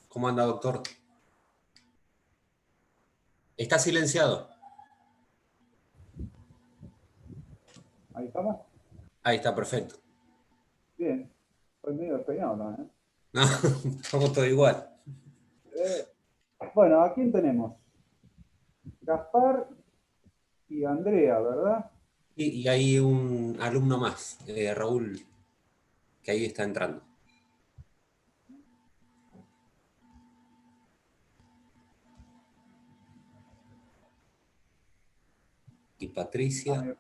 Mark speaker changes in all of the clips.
Speaker 1: ¿Cómo anda, doctor? Está silenciado.
Speaker 2: Ahí estamos.
Speaker 1: Ahí está, perfecto.
Speaker 2: Bien. Estoy medio despeinado, ¿no?
Speaker 1: No, estamos todos igual.
Speaker 2: Bueno, ¿a quién tenemos? Gaspar y Andrea, ¿verdad?
Speaker 1: Y hay un alumno más, Raúl, que ahí está entrando. Y Patricia.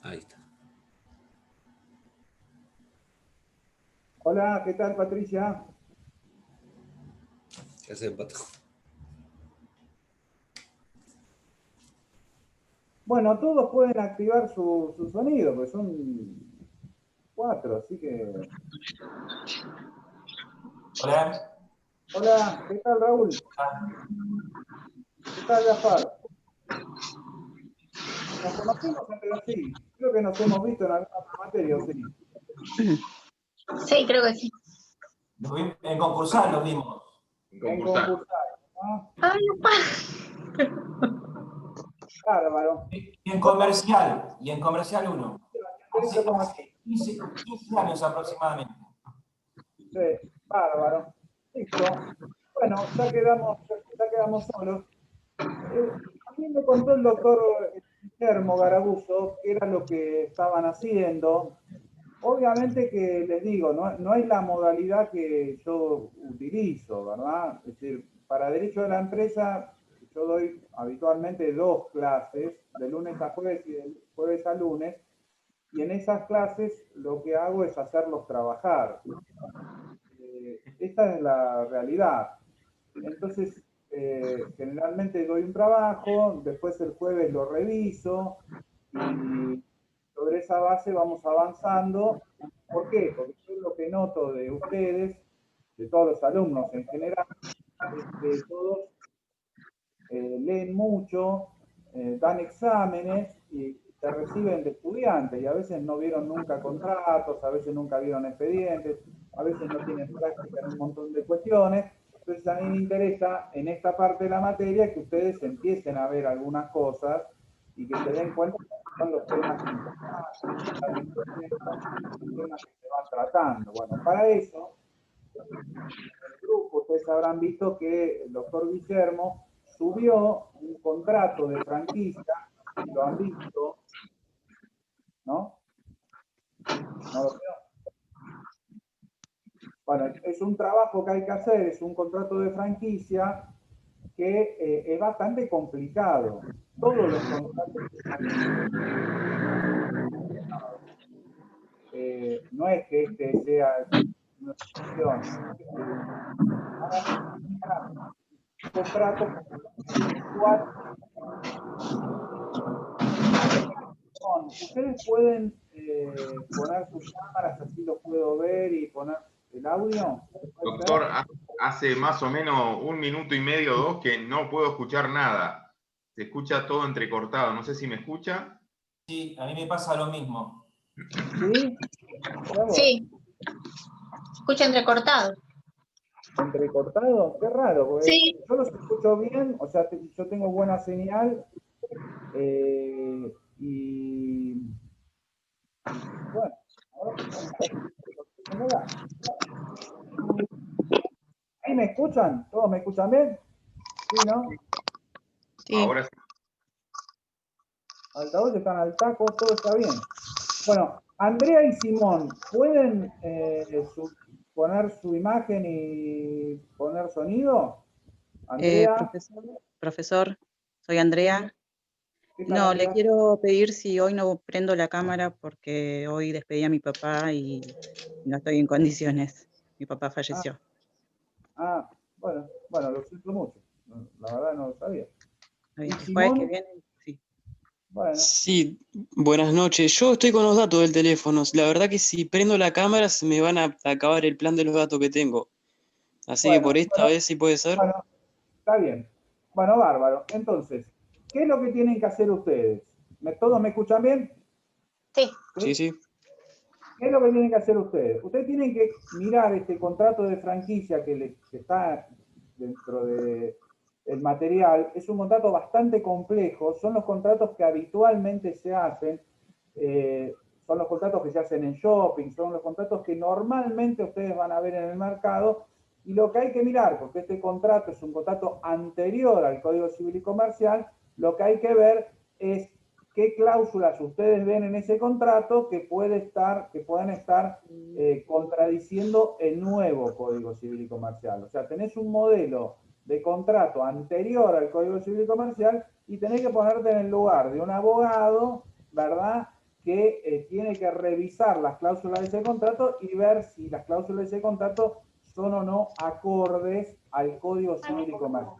Speaker 1: Ahí está.
Speaker 2: Hola, ¿qué tal, Patricia?
Speaker 1: ¿Qué hace, Pato?
Speaker 2: Bueno, todos pueden activar su sonido, porque son 4, así que...
Speaker 3: Hola.
Speaker 2: Hola, ¿qué tal, Raúl? ¿Qué tal, Gaspar? Nos conocimos entre sí. Creo que nos hemos visto en alguna otra materia, ¿o sí?
Speaker 4: Sí, creo que sí.
Speaker 3: En concursar lo vimos.
Speaker 2: En concursar, ¿no?
Speaker 4: Ay,
Speaker 2: Bárbaro.
Speaker 3: Y en comercial 1. Hace 15 años aproximadamente.
Speaker 2: Sí, bárbaro. Listo. Bueno, ya quedamos solos. A mí me contó el doctor Guillermo Garabuso qué era lo que estaban haciendo. Obviamente que les digo, no es la modalidad que yo utilizo, ¿verdad? Es decir, para derecho de la empresa, yo doy habitualmente 2 clases, de lunes a jueves y de jueves a lunes, y en esas clases lo que hago es hacerlos trabajar. Esta es la realidad. Entonces, generalmente doy un trabajo, después el jueves lo reviso y sobre esa base vamos avanzando. ¿Por qué? Porque yo lo que noto de ustedes, de todos los alumnos en general, es que todos leen mucho, dan exámenes y se reciben de estudiantes y a veces no vieron nunca contratos, a veces nunca vieron expedientes, a veces no tienen práctica en un montón de cuestiones. Entonces a mí me interesa en esta parte de la materia que ustedes empiecen a ver algunas cosas y que se den cuenta que son los temas importantes, los temas que se van tratando. Bueno, para eso el grupo, ustedes habrán visto que el doctor Guillermo subió un contrato de franquicia, si lo han visto, ¿no? ¿No lo veo? Bueno, es un trabajo que hay que hacer, es un contrato de franquicia que es bastante complicado. Todos los contratos de franquicia no es que este sea una excepción. Van a necesitar un contrato individual. Ustedes pueden poner sus cámaras, así lo puedo ver y poner el audio.
Speaker 5: Doctor, hace más o menos 1 minuto y medio, 2, que no puedo escuchar nada. Se escucha todo entrecortado. No sé si me escucha.
Speaker 3: Sí, a mí me pasa lo mismo.
Speaker 2: ¿Sí?
Speaker 4: sí. Escucha entrecortado.
Speaker 2: ¿Entrecortado? Qué raro, porque
Speaker 4: Sí.
Speaker 2: yo los escucho bien, o sea, yo tengo buena señal y bueno, ahora se me da. ¿Ahí me escuchan? ¿Todos me escuchan bien? ¿Sí, no?
Speaker 4: Sí.
Speaker 5: Ahora sí.
Speaker 2: altavoces están al taco, todo está bien. Bueno, Andrea y Simón, ¿pueden poner su imagen y poner sonido? Andrea.
Speaker 6: Profesor, soy Andrea.
Speaker 2: ¿Qué tal,
Speaker 6: No, le
Speaker 2: Andrea?
Speaker 6: quiero pedir si hoy no prendo la cámara porque hoy despedí a mi papá y no estoy en condiciones. Mi papá falleció.
Speaker 2: Bueno, lo siento mucho. La verdad no lo sabía.
Speaker 6: Está
Speaker 2: ¿Y
Speaker 6: bien, el jueves que
Speaker 2: Simón?
Speaker 6: viene, sí.
Speaker 2: Bueno,
Speaker 7: Sí, buenas noches. Yo estoy con los datos del teléfono. La verdad que si prendo la cámara se me van a acabar el plan de los datos que tengo. Así que por esta vez sí puede ser.
Speaker 2: bueno, está bien. Bueno, bárbaro. Entonces, ¿qué es lo que tienen que hacer ustedes? ¿Todos me escuchan bien?
Speaker 4: Sí.
Speaker 7: Sí, sí.
Speaker 2: ¿Qué es lo que tienen que hacer ustedes? Ustedes tienen que mirar este contrato de franquicia que está dentro del material. Es un contrato bastante complejo. Son los contratos que habitualmente se hacen. Son los contratos que se hacen en shopping. Son los contratos que normalmente ustedes van a ver en el mercado. Y lo que hay que mirar, porque este contrato es un contrato anterior al Código Civil y Comercial, lo que hay que ver es qué cláusulas ustedes ven en ese contrato que puedan estar contradiciendo el nuevo Código Civil y Comercial. O sea, tenés un modelo de contrato anterior al Código Civil y Comercial y tenés que ponerte en el lugar de un abogado, ¿verdad?, que tiene que revisar las cláusulas de ese contrato y ver si las cláusulas de ese contrato son o no acordes al Código Civil y Comercial.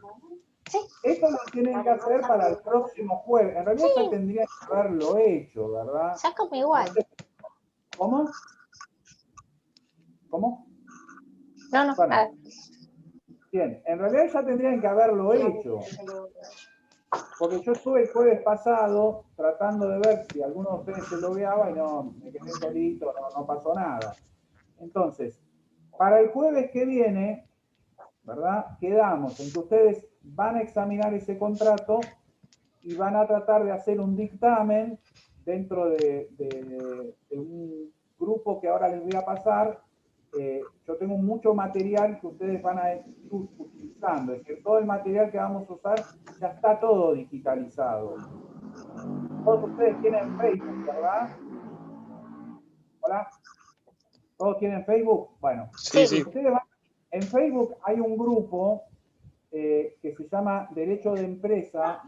Speaker 2: Esto lo tienen que hacer para el próximo jueves. En realidad ya tendrían que haberlo hecho, ¿verdad?
Speaker 4: Sácame igual.
Speaker 2: ¿Cómo? ¿Cómo?
Speaker 4: No,
Speaker 2: Bueno, bien, en realidad ya tendrían que haberlo hecho. Porque yo estuve el jueves pasado tratando de ver si alguno de ustedes se logueaba y no, me quedé solito, no pasó nada. Entonces, para el jueves que viene, ¿verdad? Quedamos en que ustedes van a examinar ese contrato y van a tratar de hacer un dictamen dentro de un grupo que ahora les voy a pasar. Yo tengo mucho material que ustedes van a ir utilizando, es decir, todo el material que vamos a usar ya está todo digitalizado. Todos ustedes tienen Facebook, ¿verdad? ¿Hola? ¿Todos tienen Facebook? Bueno,
Speaker 7: Sí, sí.
Speaker 2: ustedes van, en Facebook hay un grupo que se llama Derecho de la Empresa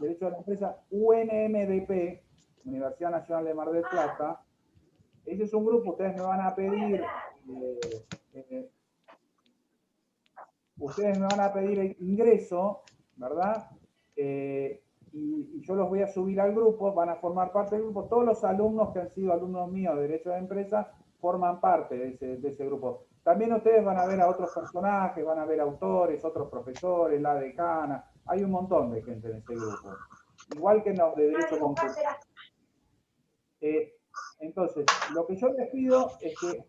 Speaker 2: UNMDP, Universidad Nacional de Mar del Plata. Ese es un grupo, ustedes me van a pedir el ingreso, ¿verdad? Y yo los voy a subir al grupo, van a formar parte del grupo. Todos los alumnos que han sido alumnos míos de Derecho de Empresa forman parte de ese grupo. También ustedes van a ver a otros personajes, van a ver autores, otros profesores, la decana. Hay un montón de gente en ese grupo. Igual que en los de Derecho Concursal. Entonces, lo que yo les pido es que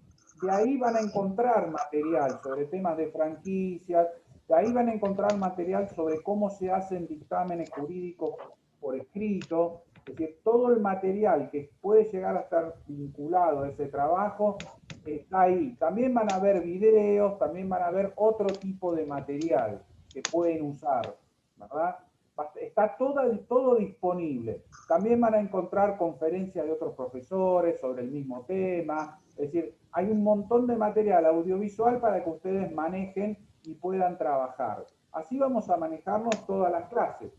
Speaker 2: de ahí van a encontrar material sobre temas de franquicias, de ahí van a encontrar material sobre cómo se hacen dictámenes jurídicos por escrito, es decir, todo el material que puede llegar a estar vinculado a ese trabajo está ahí. También van a ver videos, también van a ver otro tipo de material que pueden usar, ¿verdad? Está todo disponible. También van a encontrar conferencias de otros profesores sobre el mismo tema. Es decir, hay un montón de material audiovisual para que ustedes manejen y puedan trabajar. Así vamos a manejarnos todas las clases.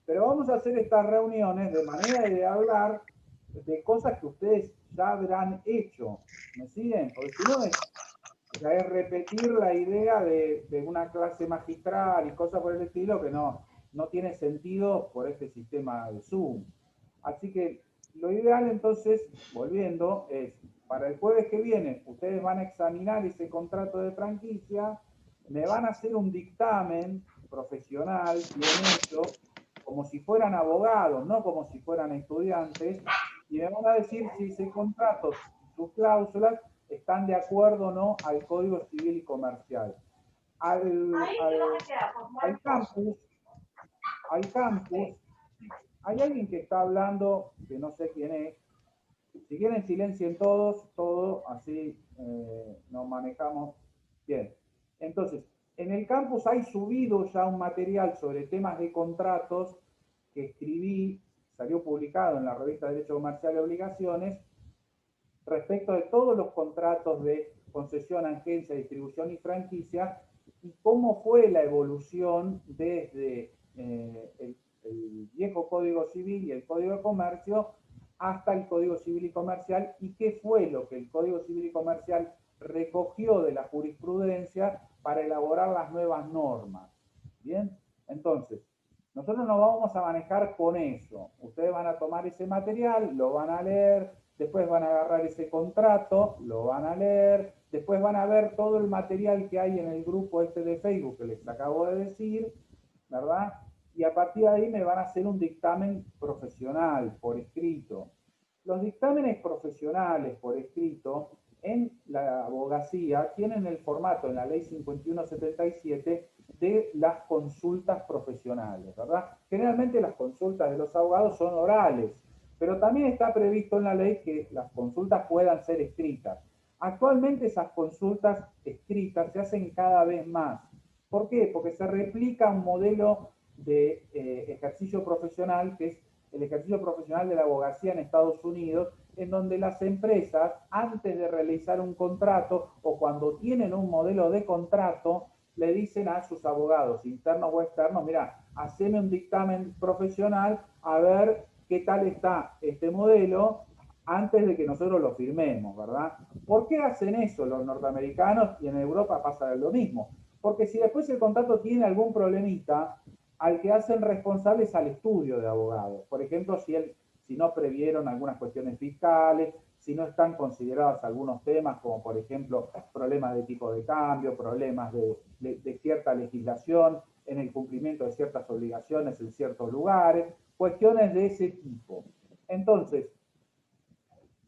Speaker 2: Pero vamos a hacer estas reuniones de manera de hablar de cosas que ustedes ya habrán hecho. ¿Me siguen? Porque si no es repetir la idea de una clase magistral y cosas por el estilo que no tiene sentido por este sistema de Zoom. Así que lo ideal entonces, volviendo, es para el jueves que viene, ustedes van a examinar ese contrato de franquicia, me van a hacer un dictamen profesional, bien hecho, como si fueran abogados, no como si fueran estudiantes, y me van a decir si ese contrato, sus cláusulas, están de acuerdo o no al Código Civil y Comercial. Al campus, hay alguien que está hablando, que no sé quién es. Si quieren silencien todos, todo, así nos manejamos bien. Entonces, en el campus hay subido ya un material sobre temas de contratos que escribí salió publicado en la revista Derecho Comercial y Obligaciones respecto de todos los contratos de concesión, agencia, distribución y franquicia, y cómo fue la evolución desde el viejo Código Civil y el Código de Comercio hasta el Código Civil y Comercial, y qué fue lo que el Código Civil y Comercial recogió de la jurisprudencia para elaborar las nuevas normas. ¿Bien? Entonces, nosotros nos vamos a manejar con eso. Ustedes van a tomar ese material, lo van a leer, después van a agarrar ese contrato, lo van a leer, después van a ver todo el material que hay en el grupo este de Facebook que les acabo de decir, ¿verdad? Y a partir de ahí me van a hacer un dictamen profesional, por escrito. Los dictámenes profesionales por escrito en la abogacía tienen el formato en la ley 5177 de las consultas profesionales, ¿verdad? Generalmente las consultas de los abogados son orales, pero también está previsto en la ley que las consultas puedan ser escritas. Actualmente esas consultas escritas se hacen cada vez más. ¿Por qué? Porque se replica un modelo de ejercicio profesional, que es el ejercicio profesional de la abogacía en Estados Unidos, en donde las empresas, antes de realizar un contrato o cuando tienen un modelo de contrato, le dicen a sus abogados, internos o externos, mira, haceme un dictamen profesional a ver qué tal está este modelo antes de que nosotros lo firmemos, ¿verdad? ¿Por qué hacen eso los norteamericanos y en Europa pasa lo mismo? Porque si después el contrato tiene algún problemita, al que hacen responsables al estudio de abogados. Por ejemplo, si no previeron algunas cuestiones fiscales, si no están considerados algunos temas, como por ejemplo problemas de tipo de cambio, problemas de cierta legislación en el cumplimiento de ciertas obligaciones en ciertos lugares, cuestiones de ese tipo. Entonces,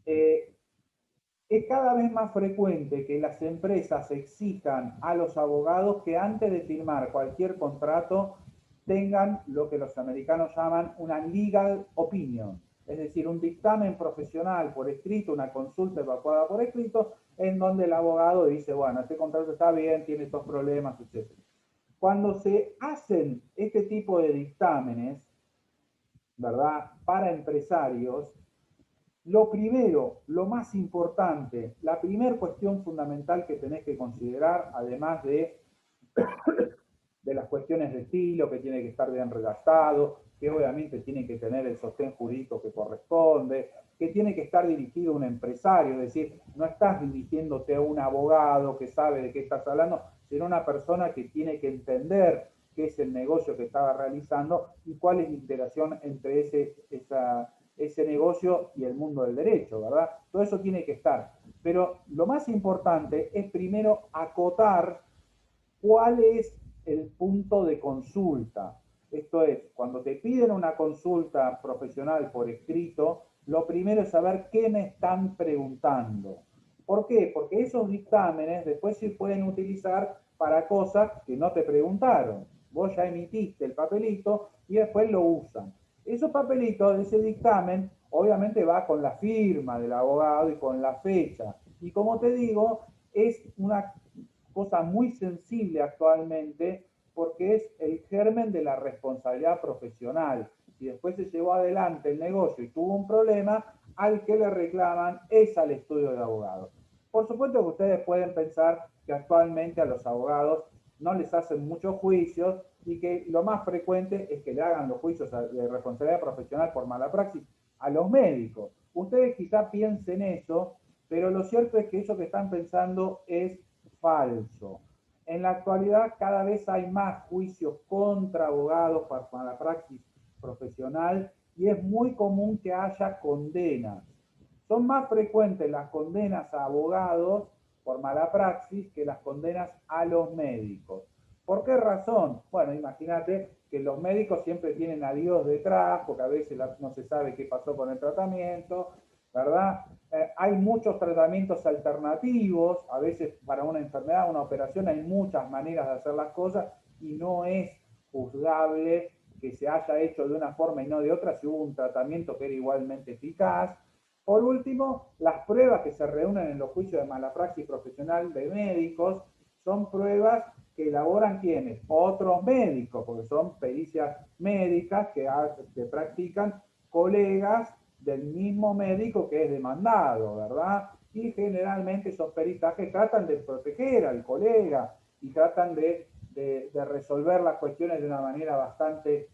Speaker 2: es cada vez más frecuente que las empresas exijan a los abogados que antes de firmar cualquier contrato tengan lo que los americanos llaman una legal opinion, es decir, un dictamen profesional por escrito, una consulta evacuada por escrito, en donde el abogado dice, bueno, este contrato está bien, tiene estos problemas, etc. Cuando se hacen este tipo de dictámenes, ¿verdad?, para empresarios, lo primero, lo más importante, la primera cuestión fundamental que tenés que considerar, además de las cuestiones de estilo, que tiene que estar bien redactado, que obviamente tiene que tener el sostén jurídico que corresponde, que tiene que estar dirigido a un empresario, es decir, no estás dirigiéndote a un abogado que sabe de qué estás hablando, sino a una persona que tiene que entender qué es el negocio que estaba realizando y cuál es la interacción entre ese negocio y el mundo del derecho, ¿verdad? Todo eso tiene que estar. Pero lo más importante es primero acotar cuál es el punto de consulta. Esto es, cuando te piden una consulta profesional por escrito, lo primero es saber qué me están preguntando. ¿Por qué? Porque esos dictámenes después se pueden utilizar para cosas que no te preguntaron. Vos ya emitiste el papelito y después lo usan. Esos papelitos de ese dictamen obviamente va con la firma del abogado y con la fecha. Y como te digo, es una cosa muy sensible actualmente porque es el germen de la responsabilidad profesional. Si después se llevó adelante el negocio y tuvo un problema, al que le reclaman es al estudio de abogados. Por supuesto que ustedes pueden pensar que actualmente a los abogados no les hacen muchos juicios y que lo más frecuente es que le hagan los juicios de responsabilidad profesional por mala praxis a los médicos. Ustedes quizá piensen eso, pero lo cierto es que eso que están pensando es falso. En la actualidad cada vez hay más juicios contra abogados por mala praxis profesional y es muy común que haya condenas. Son más frecuentes las condenas a abogados por mala praxis que las condenas a los médicos. ¿Por qué razón? Bueno, imagínate que los médicos siempre tienen a Dios detrás, porque a veces no se sabe qué pasó con el tratamiento, ¿verdad? Hay muchos tratamientos alternativos, a veces para una enfermedad, una operación, hay muchas maneras de hacer las cosas y no es juzgable que se haya hecho de una forma y no de otra si hubo un tratamiento que era igualmente eficaz. Por último, las pruebas que se reúnen en los juicios de mala praxis profesional de médicos son pruebas que elaboran ¿quiénes? Otros médicos, porque son pericias médicas que practican colegas del mismo médico que es demandado, ¿verdad? Y generalmente esos peritajes tratan de proteger al colega y tratan de resolver las cuestiones de una manera bastante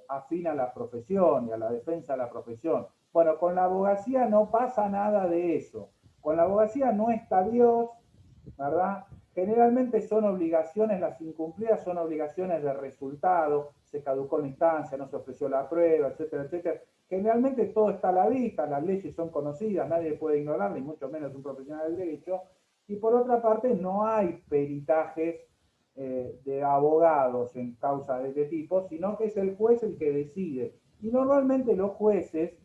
Speaker 2: afín a la profesión y a la defensa de la profesión. Bueno, con la abogacía no pasa nada de eso. Con la abogacía no está Dios, ¿verdad? Generalmente son obligaciones, las incumplidas son obligaciones de resultado, se caducó la instancia, no se ofreció la prueba, etcétera, etcétera. Generalmente todo está a la vista, las leyes son conocidas, nadie puede ignorarlas, ni mucho menos un profesional del derecho. Y por otra parte, no hay peritajes de abogados en causas de este tipo, sino que es el juez el que decide. Y normalmente los jueces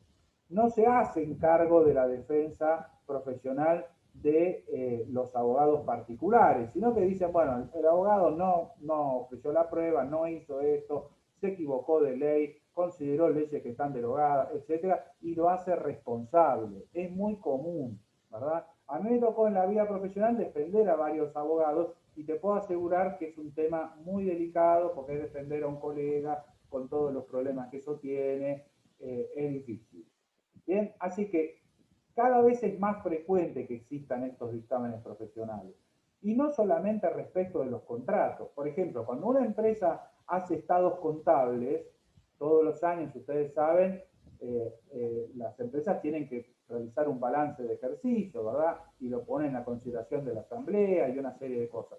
Speaker 2: no se hacen cargo de la defensa profesional de los abogados particulares, sino que dicen, bueno, el abogado no ofreció la prueba, no hizo esto, se equivocó de ley, consideró leyes que están derogadas, etcétera, y lo hace responsable. Es muy común, ¿verdad? A mí me tocó en la vida profesional defender a varios abogados y te puedo asegurar que es un tema muy delicado porque es defender a un colega con todos los problemas que eso tiene, es difícil. Bien, así que cada vez es más frecuente que existan estos dictámenes profesionales. Y no solamente respecto de los contratos. Por ejemplo, cuando una empresa hace estados contables, todos los años, ustedes saben, las empresas tienen que realizar un balance de ejercicio, ¿verdad? Y lo ponen a consideración de la asamblea y una serie de cosas.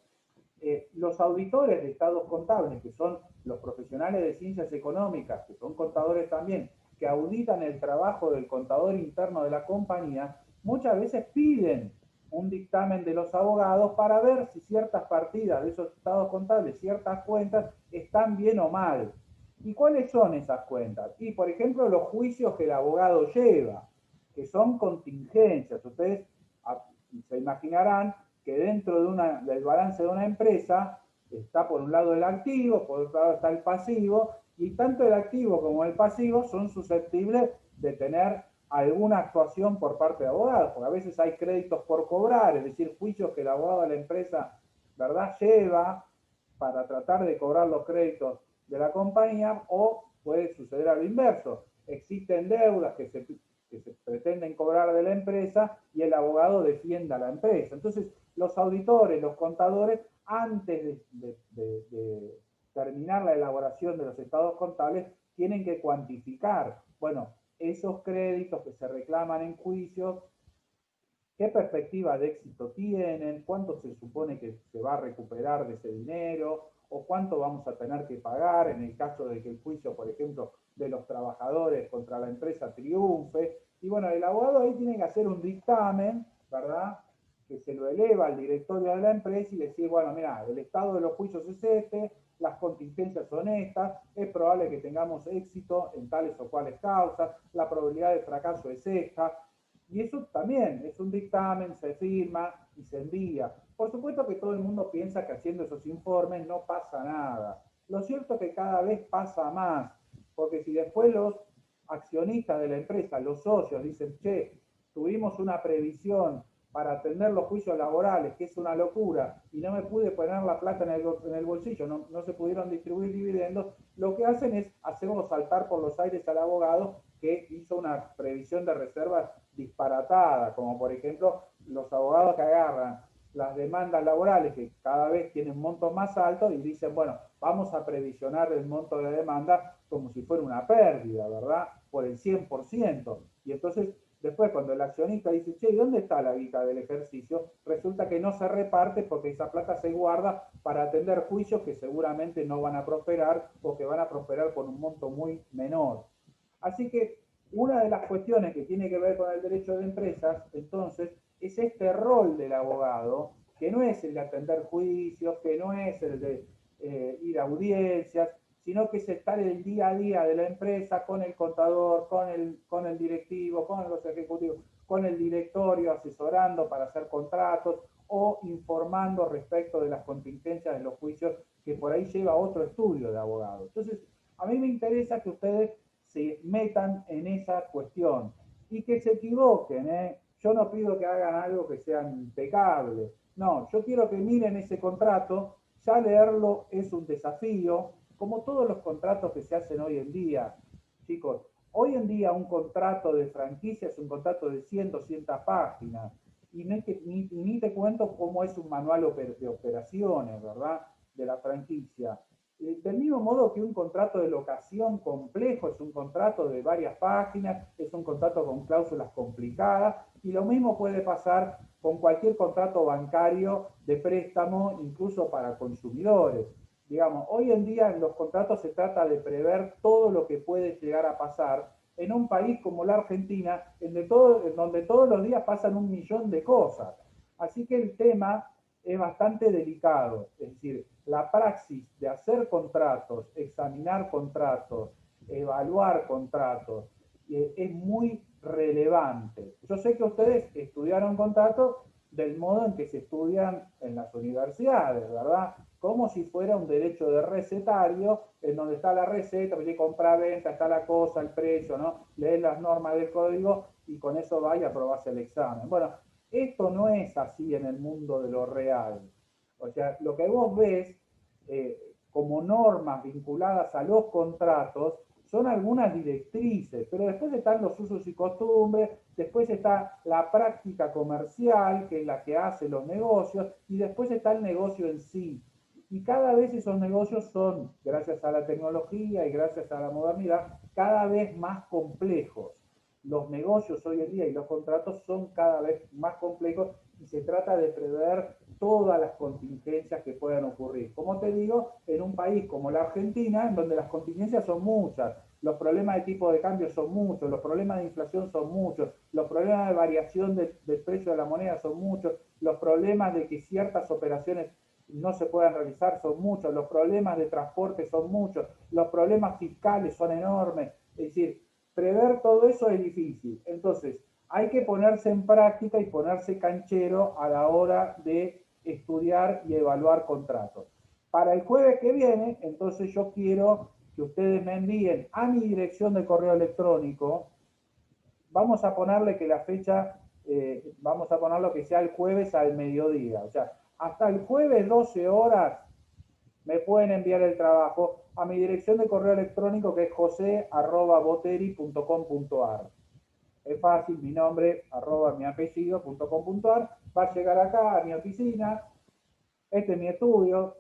Speaker 2: Los auditores de estados contables, que son los profesionales de ciencias económicas, que son contadores también, que auditan el trabajo del contador interno de la compañía, muchas veces piden un dictamen de los abogados para ver si ciertas partidas de esos estados contables, ciertas cuentas, están bien o mal. ¿Y cuáles son esas cuentas? Y, por ejemplo, los juicios que el abogado lleva, que son contingencias. Ustedes se imaginarán que dentro del balance de una empresa está por un lado el activo, por otro lado está el pasivo, y tanto el activo como el pasivo son susceptibles de tener alguna actuación por parte de abogados, porque a veces hay créditos por cobrar, es decir, juicios que el abogado de la empresa, ¿verdad?, lleva para tratar de cobrar los créditos de la compañía, o puede suceder a lo inverso. Existen deudas que se pretenden cobrar de la empresa y el abogado defienda a la empresa. Entonces, los auditores, los contadores, antes de terminar la elaboración de los estados contables, tienen que cuantificar, bueno, esos créditos que se reclaman en juicio, qué perspectiva de éxito tienen, cuánto se supone que se va a recuperar de ese dinero, o cuánto vamos a tener que pagar en el caso de que el juicio, por ejemplo, de los trabajadores contra la empresa triunfe. Y bueno, el abogado ahí tiene que hacer un dictamen, ¿verdad?, que se lo eleva al directorio de la empresa y decir, bueno, mira, el estado de los juicios es este, las contingencias son estas, es probable que tengamos éxito en tales o cuales causas, la probabilidad de fracaso es esta. Y eso también es un dictamen, se firma y se envía. Por supuesto que todo el mundo piensa que haciendo esos informes no pasa nada. Lo cierto es que cada vez pasa más, porque si después los accionistas de la empresa, los socios, dicen, che, tuvimos una previsión para atender los juicios laborales, que es una locura, y no me pude poner la plata en el bolsillo, no se pudieron distribuir dividendos, lo que hacen es hacerlo saltar por los aires al abogado que hizo una previsión de reservas disparatada, como por ejemplo los abogados que agarran las demandas laborales que cada vez tienen montos más altos y dicen, bueno, vamos a previsionar el monto de demanda como si fuera una pérdida, ¿verdad?, por el 100%. Y entonces, después cuando el accionista dice, che, ¿dónde está la guita del ejercicio?, resulta que no se reparte porque esa plata se guarda para atender juicios que seguramente no van a prosperar o que van a prosperar por un monto muy menor. Así que una de las cuestiones que tiene que ver con el derecho de empresas, entonces, es este rol del abogado, que no es el de atender juicios, que no es el de ir a audiencias, sino que es estar el día a día de la empresa con el contador, con el directivo, con los ejecutivos, con el directorio, asesorando para hacer contratos o informando respecto de las contingencias de los juicios, que por ahí lleva otro estudio de abogado. Entonces, a mí me interesa que ustedes se metan en esa cuestión y que se equivoquen, ¿eh? Yo no pido que hagan algo que sea impecable, no, yo quiero que miren ese contrato, ya leerlo es un desafío, como todos los contratos que se hacen hoy en día, chicos. Hoy en día un contrato de franquicia es un contrato de 100, 200 páginas. Y ni te cuento cómo es un manual de operaciones, ¿verdad? De la franquicia. Del mismo modo que un contrato de locación complejo es un contrato de varias páginas, es un contrato con cláusulas complicadas, y lo mismo puede pasar con cualquier contrato bancario de préstamo, incluso para consumidores. Digamos, hoy en día en los contratos se trata de prever todo lo que puede llegar a pasar en un país como la Argentina, en donde todos los días pasan 1.000.000 de cosas. Así que el tema es bastante delicado, es decir, la praxis de hacer contratos, examinar contratos, evaluar contratos, es muy relevante. Yo sé que ustedes estudiaron contratos del modo en que se estudian en las universidades, ¿verdad? Como si fuera un derecho de recetario, en donde está la receta, porque compra-venta, está la cosa, el precio, ¿no? Lees las normas del código y con eso va y aprobás el examen. Bueno, esto no es así en el mundo de lo real. O sea, lo que vos ves como normas vinculadas a los contratos son algunas directrices, pero después están los usos y costumbres, después está la práctica comercial, que es la que hace los negocios, y después está el negocio en sí. Y cada vez esos negocios son, gracias a la tecnología y gracias a la modernidad, cada vez más complejos. Los negocios hoy en día y los contratos son cada vez más complejos y se trata de prever todas las contingencias que puedan ocurrir. Como te digo, en un país como la Argentina, en donde las contingencias son muchas, los problemas de tipo de cambio son muchos, los problemas de inflación son muchos, los problemas de variación del precio de la moneda son muchos, los problemas de que ciertas operaciones no se puedan realizar son muchos, los problemas de transporte son muchos, los problemas fiscales son enormes. Es decir, prever todo eso es difícil. Entonces, hay que ponerse en práctica y ponerse canchero a la hora de estudiar y evaluar contratos. Para el jueves que viene, entonces yo quiero que ustedes me envíen a mi dirección de correo electrónico. Vamos a ponerle que la fecha, vamos a ponerlo que sea el jueves al mediodía. O sea, hasta el jueves 12 horas me pueden enviar el trabajo a mi dirección de correo electrónico, que es jose@boteri.com.ar. Es fácil, mi nombre, mi apellido.com.ar, va a llegar acá a mi oficina, este es mi estudio,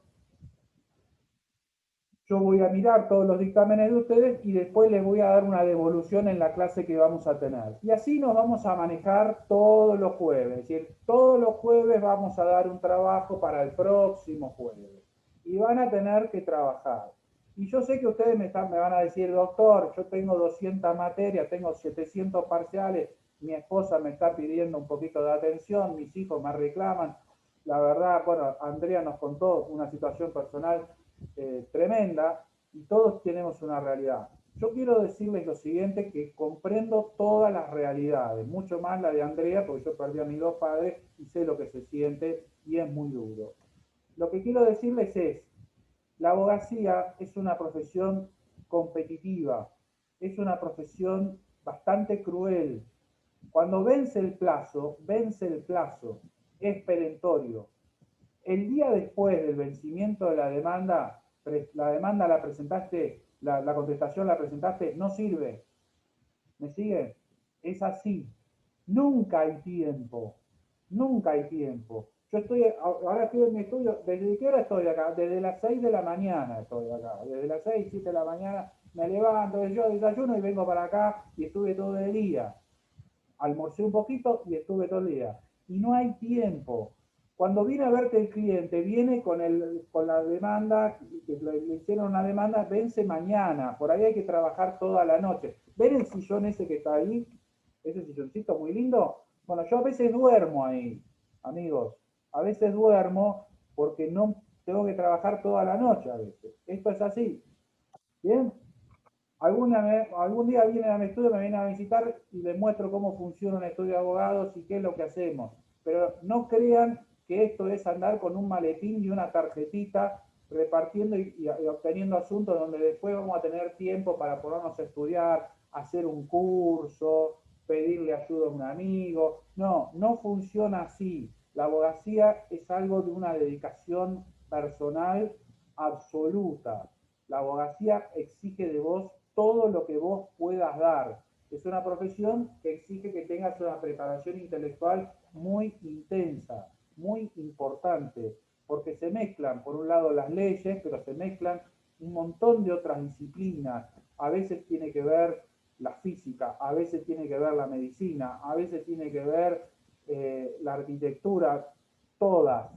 Speaker 2: yo voy a mirar todos los dictámenes de ustedes y después les voy a dar una devolución en la clase que vamos a tener. Y así nos vamos a manejar todos los jueves, es decir, todos los jueves vamos a dar un trabajo para el próximo jueves. Y van a tener que trabajar. Y yo sé que ustedes me van a decir, doctor, yo tengo 200 materias, tengo 700 parciales, mi esposa me está pidiendo un poquito de atención, mis hijos me reclaman. La verdad, bueno, Andrea nos contó una situación personal tremenda y todos tenemos una realidad. Yo quiero decirles lo siguiente, que comprendo todas las realidades, mucho más la de Andrea, porque yo perdí a mis dos padres y sé lo que se siente y es muy duro. Lo que quiero decirles es, la abogacía es una profesión competitiva, es una profesión bastante cruel. Cuando vence el plazo, es perentorio. El día después del vencimiento de la demanda la presentaste, la contestación la presentaste, no sirve. ¿Me sigue? Es así. Nunca hay tiempo. Nunca hay tiempo. Ahora estoy en mi estudio, ¿desde qué hora estoy acá? Desde las 6 de la mañana estoy acá. Desde las 6, 7 de la mañana me levanto, yo desayuno y vengo para acá y estuve todo el día. Almorcé un poquito y estuve todo el día. Y no hay tiempo. Cuando viene a verte el cliente, viene con la demanda, le hicieron una demanda, vence mañana, por ahí hay que trabajar toda la noche. ¿Ven el sillón ese que está ahí? Ese silloncito muy lindo. Bueno, yo a veces duermo ahí, amigos. A veces duermo porque no tengo que trabajar toda la noche a veces. Esto es así. ¿Bien? Algún día vienen a mi estudio, me vienen a visitar y les muestro cómo funciona un estudio de abogados y qué es lo que hacemos. Pero no crean que esto es andar con un maletín y una tarjetita repartiendo y obteniendo asuntos donde después vamos a tener tiempo para ponernos a estudiar, hacer un curso, pedirle ayuda a un amigo. No, no funciona así. La abogacía es algo de una dedicación personal absoluta. La abogacía exige de vos todo lo que vos puedas dar. Es una profesión que exige que tengas una preparación intelectual muy intensa, muy importante, porque se mezclan, por un lado, las leyes, pero se mezclan un montón de otras disciplinas. A veces tiene que ver la física, a veces tiene que ver la medicina, a veces tiene que ver la arquitectura, todas.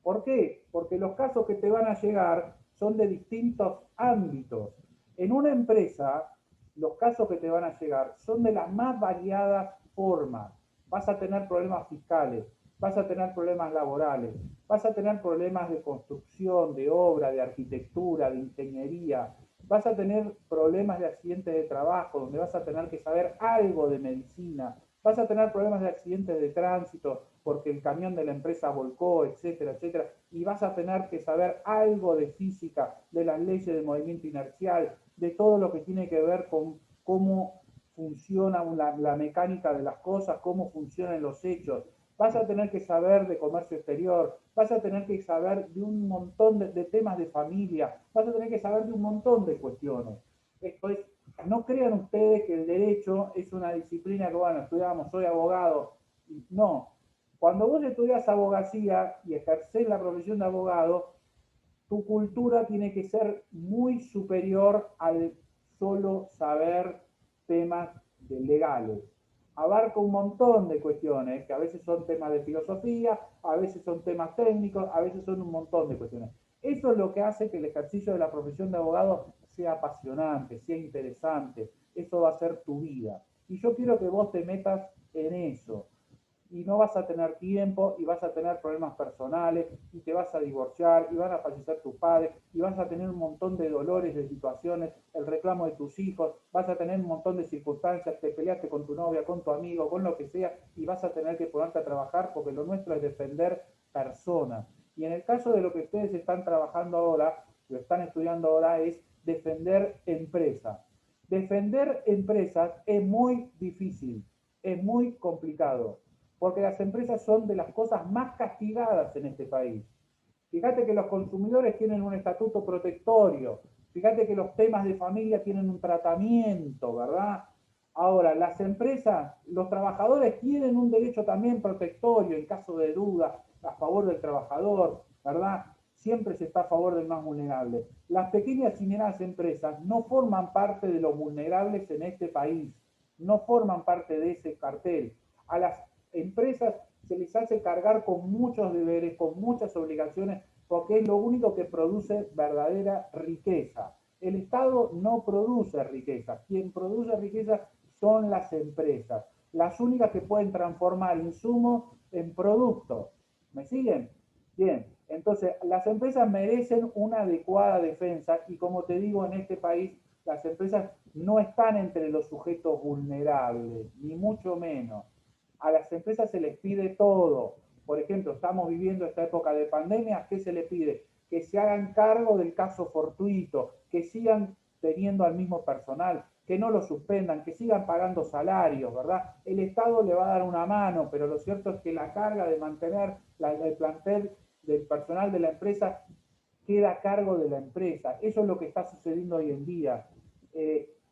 Speaker 2: ¿Por qué? Porque los casos que te van a llegar son de distintos ámbitos. En una empresa, los casos que te van a llegar son de las más variadas formas. Vas a tener problemas fiscales, vas a tener problemas laborales, vas a tener problemas de construcción, de obra, de arquitectura, de ingeniería, vas a tener problemas de accidentes de trabajo, donde vas a tener que saber algo de medicina, vas a tener problemas de accidentes de tránsito porque el camión de la empresa volcó, etcétera, etcétera, y vas a tener que saber algo de física, de las leyes de movimiento inercial, de todo lo que tiene que ver con cómo funciona la mecánica de las cosas, cómo funcionan los hechos. Vas a tener que saber de comercio exterior, vas a tener que saber de un montón de temas de familia, vas a tener que saber de un montón de cuestiones. Esto es, no crean ustedes que el derecho es una disciplina que, bueno, estudiamos, soy abogado. No. Cuando vos estudias abogacía y ejercés la profesión de abogado, tu cultura tiene que ser muy superior al solo saber temas legales. Abarca un montón de cuestiones, que a veces son temas de filosofía, a veces son temas técnicos, a veces son un montón de cuestiones. Eso es lo que hace que el ejercicio de la profesión de abogado sea apasionante, sea interesante. Eso va a ser tu vida. Y yo quiero que vos te metas en eso. Y no vas a tener tiempo, y vas a tener problemas personales, y te vas a divorciar, y van a fallecer tus padres, y vas a tener un montón de dolores, de situaciones, el reclamo de tus hijos, vas a tener un montón de circunstancias, te peleaste con tu novia, con tu amigo, con lo que sea, y vas a tener que ponerte a trabajar porque lo nuestro es defender personas. Y en el caso de lo que ustedes están trabajando ahora, lo están estudiando ahora, es defender empresas. Defender empresas es muy difícil, es muy complicado, porque las empresas son de las cosas más castigadas en este país. Fíjate que los consumidores tienen un estatuto protectorio, fíjate que los temas de familia tienen un tratamiento, ¿verdad? Ahora, las empresas, los trabajadores tienen un derecho también protectorio en caso de duda, a favor del trabajador, ¿verdad? Siempre se está a favor del más vulnerable. Las pequeñas y medianas empresas no forman parte de los vulnerables en este país, no forman parte de ese cartel. A las empresas se les hace cargar con muchos deberes, con muchas obligaciones, porque es lo único que produce verdadera riqueza. El Estado no produce riqueza. Quien produce riqueza son las empresas, las únicas que pueden transformar insumos en productos. ¿Me siguen? Bien, entonces las empresas merecen una adecuada defensa y como te digo, en este país las empresas no están entre los sujetos vulnerables, ni mucho menos. A las empresas se les pide todo. Por ejemplo, estamos viviendo esta época de pandemia, ¿qué se les pide? Que se hagan cargo del caso fortuito, que sigan teniendo al mismo personal, que no lo suspendan, que sigan pagando salarios, ¿verdad? El Estado le va a dar una mano, pero lo cierto es que la carga de mantener el plantel del personal de la empresa queda a cargo de la empresa. Eso es lo que está sucediendo hoy en día.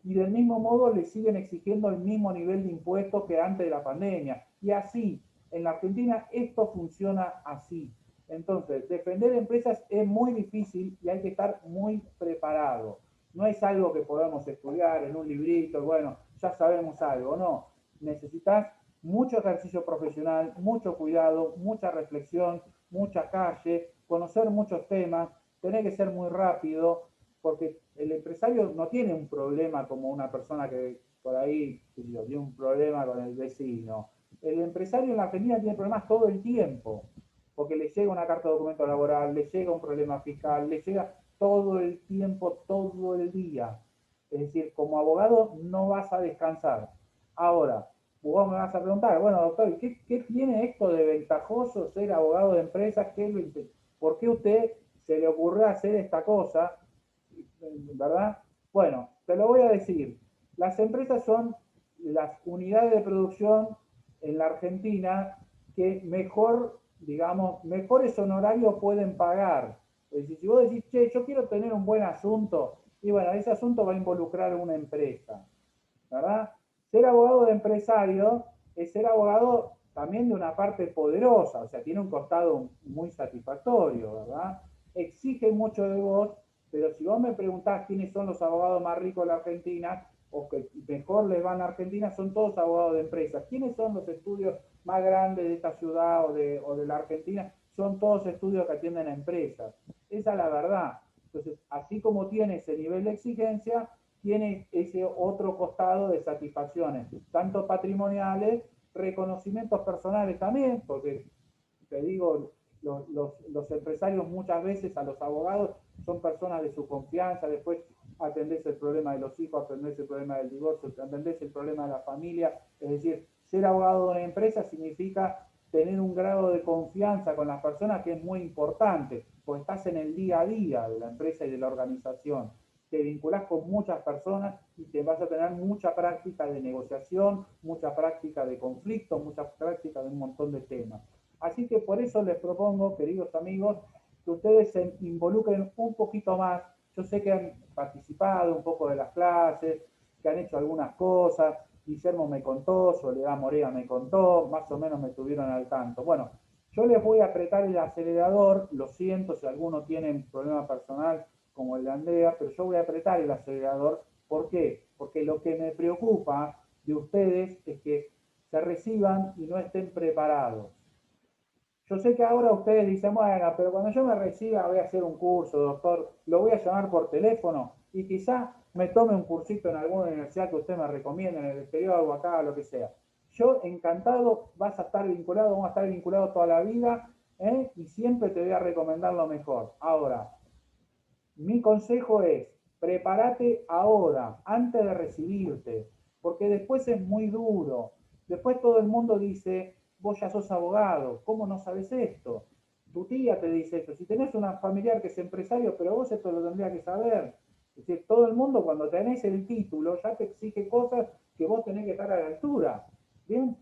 Speaker 2: Y del mismo modo le siguen exigiendo el mismo nivel de impuestos que antes de la pandemia. Y así, en la Argentina esto funciona así. Entonces, defender empresas es muy difícil y hay que estar muy preparado. No es algo que podamos estudiar en un librito, bueno, ya sabemos algo, no. Necesitas mucho ejercicio profesional, mucho cuidado, mucha reflexión, mucha calle, conocer muchos temas, tener que ser muy rápido, porque el empresario no tiene un problema como una persona que por ahí tiene un problema con el vecino. El empresario en la Argentina tiene problemas todo el tiempo, porque le llega una carta de documento laboral, le llega un problema fiscal, le llega todo el tiempo, todo el día. Es decir, como abogado no vas a descansar. Ahora, vos me vas a preguntar, bueno, doctor, ¿qué tiene esto de ventajoso ser abogado de empresas? ¿Por qué a usted se le ocurrió hacer esta cosa? ¿Verdad? Bueno, te lo voy a decir. Las empresas son las unidades de producción en la Argentina que mejor, digamos, mejores honorarios pueden pagar. Es decir, si vos decís, che, yo quiero tener un buen asunto, Y bueno, ese asunto va a involucrar a una empresa, ¿verdad? Ser abogado de empresario es ser abogado también de una parte poderosa, o sea, tiene un costado muy satisfactorio, ¿verdad? Exige mucho de vos, pero si vos me preguntás quiénes son los abogados más ricos de la Argentina, o que mejor les van a Argentina, son todos abogados de empresas. ¿Quiénes son los estudios más grandes de esta ciudad o de la Argentina? Son todos estudios que atienden a empresas. Esa es la verdad. Entonces, así como tiene ese nivel de exigencia, tiene ese otro costado de satisfacciones, tanto patrimoniales, reconocimientos personales también, porque te digo, los empresarios muchas veces a los abogados son personas de su confianza, después atendés el problema de los hijos, atendés el problema del divorcio, atendés el problema de la familia, es decir, ser abogado de una empresa significa tener un grado de confianza con las personas que es muy importante, porque estás en el día a día de la empresa y de la organización. Te vinculás con muchas personas y te vas a tener mucha práctica de negociación, mucha práctica de conflicto, mucha práctica de un montón de temas. Así que por eso les propongo, queridos amigos, que ustedes se involucren un poquito más. Yo sé que han participado un poco de las clases, que han hecho algunas cosas. Guillermo me contó, Soledad Morea me contó, más o menos me tuvieron al tanto. Bueno, yo les voy a apretar el acelerador, lo siento si alguno tiene un problema personal como el de Andrea, pero yo voy a apretar el acelerador. ¿Por qué? Porque lo que me preocupa de ustedes es que se reciban y no estén preparados. Yo sé que ahora ustedes dicen, bueno, pero cuando yo me reciba voy a hacer un curso, doctor, lo voy a llamar por teléfono y quizá me tome un cursito en alguna universidad que usted me recomiende, en el exterior o acá, lo que sea. Yo encantado, vas a estar vinculado, vamos a estar vinculados toda la vida, y siempre te voy a recomendar lo mejor. Ahora, mi consejo es, prepárate ahora, antes de recibirte, porque después es muy duro. Después todo el mundo dice, vos ya sos abogado, ¿cómo no sabes esto? Tu tía te dice esto. Si tenés una familiar que es empresario, pero vos esto lo tendrías que saber. Es decir, todo el mundo cuando tenés el título ya te exige cosas que vos tenés que estar a la altura. ¿Bien?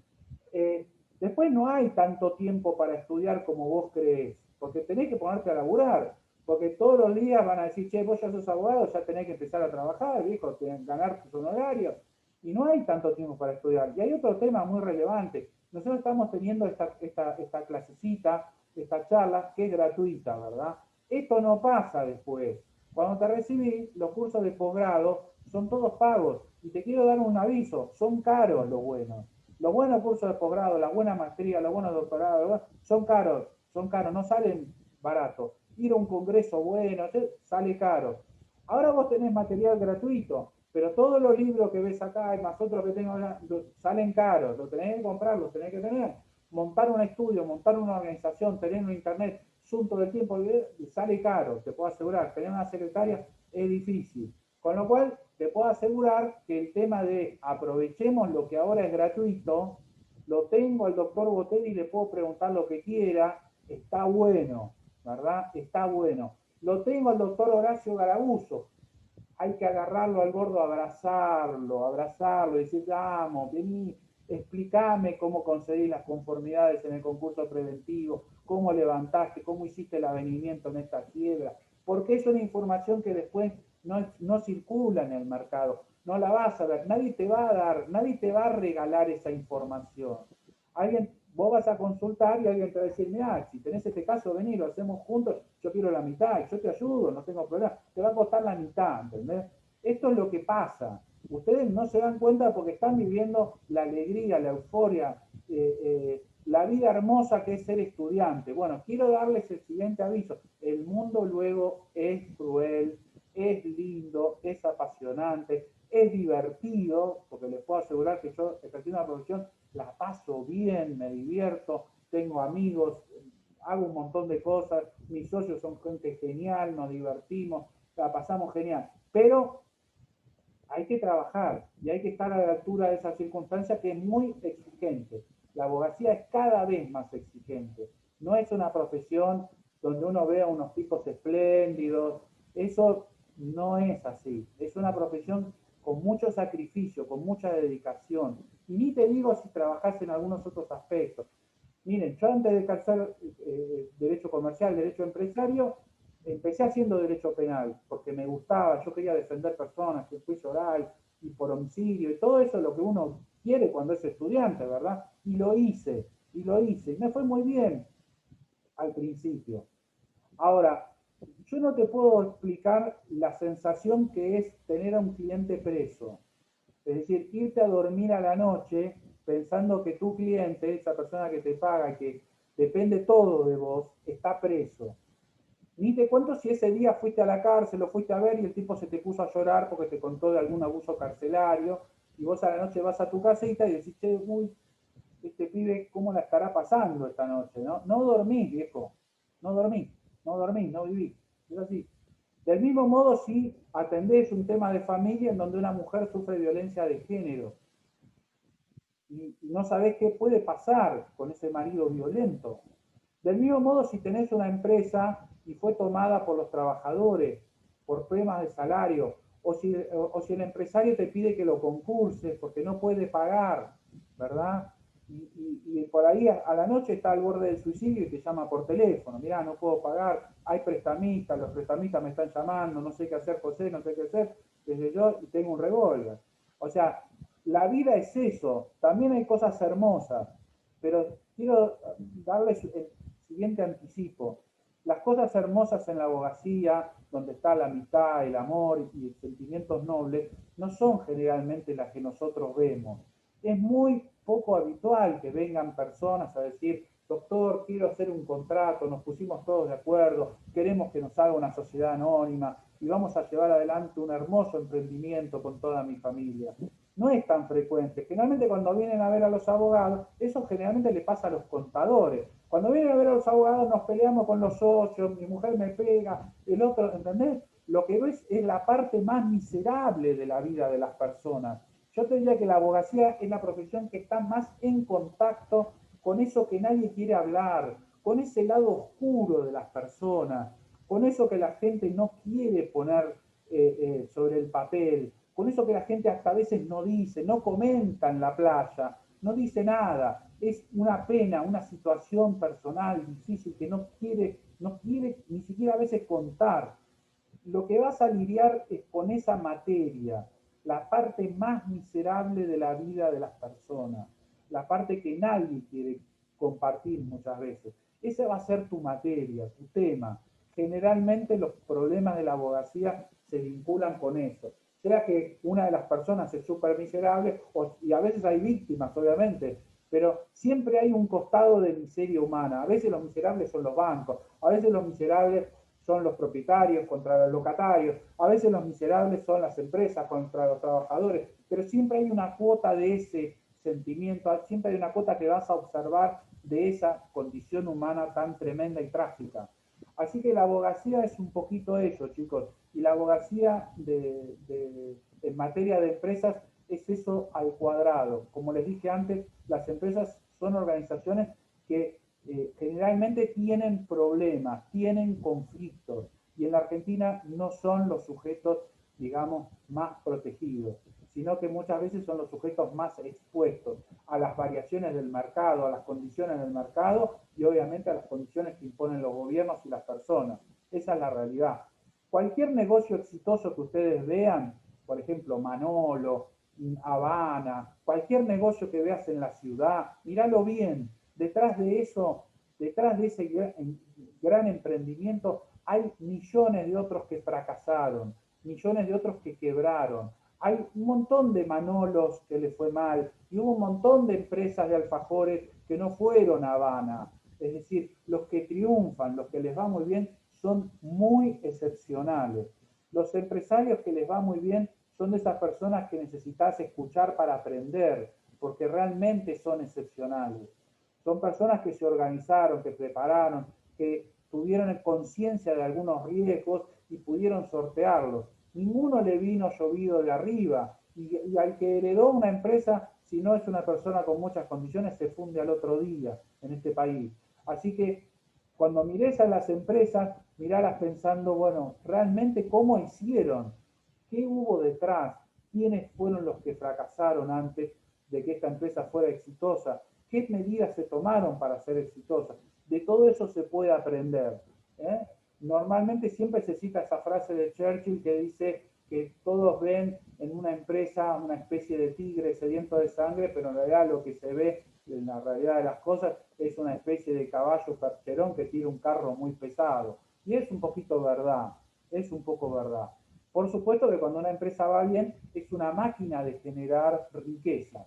Speaker 2: Después no hay tanto tiempo para estudiar como vos creés, porque tenés que ponerte a laburar. Porque todos los días van a decir, che, vos ya sos abogado, ya tenés que empezar a trabajar, viejo, ganar tus honorarios. Y no hay tanto tiempo para estudiar. Y hay otro tema muy relevante. Nosotros estamos teniendo esta clasecita, esta charla, que es gratuita, ¿verdad? Esto no pasa después. Cuando te recibís, los cursos de posgrado son todos pagos. Y te quiero dar un aviso, son caros los buenos. Los buenos cursos de posgrado, las buenas maestrías, los buenos doctorados, son caros, no salen baratos. Ir a un congreso bueno, sale caro. Ahora vos tenés material gratuito, pero todos los libros que ves acá y más otros que tengo acá, salen caros, lo tenés que comprar, lo tenés que tener. Montar un estudio, montar una organización, tener un internet, Zoom todo el tiempo, sale caro, te puedo asegurar. Tener una secretaria es difícil. Con lo cual, te puedo asegurar que el tema de aprovechemos lo que ahora es gratuito, lo tengo al doctor Botelli y le puedo preguntar lo que quiera, está bueno, ¿verdad? Está bueno. Lo tengo al doctor Horacio Garabuso, hay que agarrarlo al gordo, abrazarlo, decir, vamos, vení, explícame cómo conseguís las conformidades en el concurso preventivo, cómo levantaste, cómo hiciste el avenimiento en esta quiebra, porque es una información que después no circula en el mercado, no la vas a ver, nadie te va a dar, nadie te va a regalar esa información. Vos vas a consultar y alguien te va a decir, mira, si tenés este caso, vení, lo hacemos juntos, yo quiero la mitad, yo te ayudo, no tengo problema, te va a costar la mitad, ¿entendés? Esto es lo que pasa. Ustedes no se dan cuenta porque están viviendo la alegría, la euforia, la vida hermosa que es ser estudiante. Bueno, quiero darles el siguiente aviso. El mundo luego es cruel, es lindo, es apasionante, es divertido, porque les puedo asegurar que yo, ejerciendo la profesión, la paso bien, me divierto, tengo amigos, hago un montón de cosas, mis socios son gente genial, nos divertimos, la pasamos genial, pero hay que trabajar y hay que estar a la altura de esa circunstancia que es muy exigente. La abogacía es cada vez más exigente, no es una profesión donde uno vea unos tipos espléndidos, eso no es así, es una profesión con mucho sacrificio, con mucha dedicación. Y ni te digo si trabajás en algunos otros aspectos. Miren, yo antes de calzar derecho comercial, derecho empresario, empecé haciendo derecho penal porque me gustaba, yo quería defender personas en juicio oral y por homicidio y todo eso es lo que uno quiere cuando es estudiante, ¿verdad? Y lo hice, y me fue muy bien al principio. Ahora, yo no te puedo explicar la sensación que es tener a un cliente preso. Es decir, irte a dormir a la noche pensando que tu cliente, esa persona que te paga, que depende todo de vos, está preso. Ni te cuento si ese día fuiste a la cárcel, lo fuiste a ver y el tipo se te puso a llorar porque te contó de algún abuso carcelario y vos a la noche vas a tu casita y decís, che, uy, este pibe, ¿cómo la estará pasando esta noche? No dormís, viejo. No dormís, no vivís. Es así. Del mismo modo, si atendés un tema de familia en donde una mujer sufre violencia de género y no sabés qué puede pasar con ese marido violento. Del mismo modo, si tenés una empresa y fue tomada por los trabajadores, por problemas de salario, o si el empresario te pide que lo concurses porque no puede pagar, ¿verdad? Y por ahí a la noche está al borde del suicidio y te llama por teléfono. Mirá, no puedo pagar, hay prestamistas, los prestamistas me están llamando, no sé qué hacer, José, no sé qué hacer, desde yo y tengo un revólver. O sea, la vida es eso. También hay cosas hermosas, pero quiero darles el siguiente anticipo. Las cosas hermosas en la abogacía, donde está la amistad, el amor y sentimientos nobles, no son generalmente las que nosotros vemos. Es muy poco habitual que vengan personas a decir, doctor, quiero hacer un contrato, nos pusimos todos de acuerdo, queremos que nos haga una sociedad anónima y vamos a llevar adelante un hermoso emprendimiento con toda mi familia. No es tan frecuente. Generalmente cuando vienen a ver a los abogados, eso generalmente le pasa a los contadores. Cuando vienen a ver a los abogados nos peleamos con los socios, mi mujer me pega, el otro, ¿entendés? Lo que ves es la parte más miserable de la vida de las personas. Yo te diría que la abogacía es la profesión que está más en contacto con eso que nadie quiere hablar, con ese lado oscuro de las personas, con eso que la gente no quiere poner sobre el papel, con eso que la gente hasta a veces no dice, no comenta en la playa, no dice nada. Es una pena, una situación personal difícil que no quiere ni siquiera a veces contar. Lo que vas a lidiar es con esa materia, la parte más miserable de la vida de las personas, la parte que nadie quiere compartir muchas veces. Esa va a ser tu materia, tu tema. Generalmente los problemas de la abogacía se vinculan con eso. Sea que una de las personas es súper miserable, y a veces hay víctimas, obviamente, pero siempre hay un costado de miseria humana. A veces los miserables son los bancos, a veces los miserables son los propietarios contra los locatarios, a veces los miserables son las empresas contra los trabajadores, pero siempre hay una cuota de ese sentimiento, siempre hay una cuota que vas a observar de esa condición humana tan tremenda y trágica. Así que la abogacía es un poquito eso, chicos, y la abogacía en materia de empresas es eso al cuadrado. Como les dije antes, las empresas son organizaciones que generalmente tienen problemas, tienen conflictos, y en la Argentina no son los sujetos, digamos, más protegidos, sino que muchas veces son los sujetos más expuestos a las variaciones del mercado, a las condiciones del mercado y obviamente a las condiciones que imponen los gobiernos y las personas. Esa es la realidad. Cualquier negocio exitoso que ustedes vean, por ejemplo, Manolo, Habana, cualquier negocio que veas en la ciudad, míralo bien. Detrás de eso, detrás de ese gran emprendimiento, hay millones de otros que fracasaron, millones de otros que quebraron. Hay un montón de Manolos que les fue mal y hubo un montón de empresas de alfajores que no fueron a Habana. Es decir, los que triunfan, los que les va muy bien, son muy excepcionales. Los empresarios que les va muy bien son de esas personas que necesitas escuchar para aprender, porque realmente son excepcionales. Son personas que se organizaron, que prepararon, que tuvieron conciencia de algunos riesgos y pudieron sortearlos. Ninguno le vino llovido de arriba. Y al que heredó una empresa, si no es una persona con muchas condiciones, se funde al otro día en este país. Así que cuando mires a las empresas, miralas pensando, bueno, realmente cómo hicieron, qué hubo detrás, quiénes fueron los que fracasaron antes de que esta empresa fuera exitosa, qué medidas se tomaron para ser exitosa. De todo eso se puede aprender. normalmente siempre se cita esa frase de Churchill que dice que todos ven en una empresa una especie de tigre sediento de sangre, pero en realidad lo que se ve en la realidad de las cosas es una especie de caballo percherón que tira un carro muy pesado. Y es un poquito verdad, es un poco verdad. Por supuesto que cuando una empresa va bien, es una máquina de generar riqueza.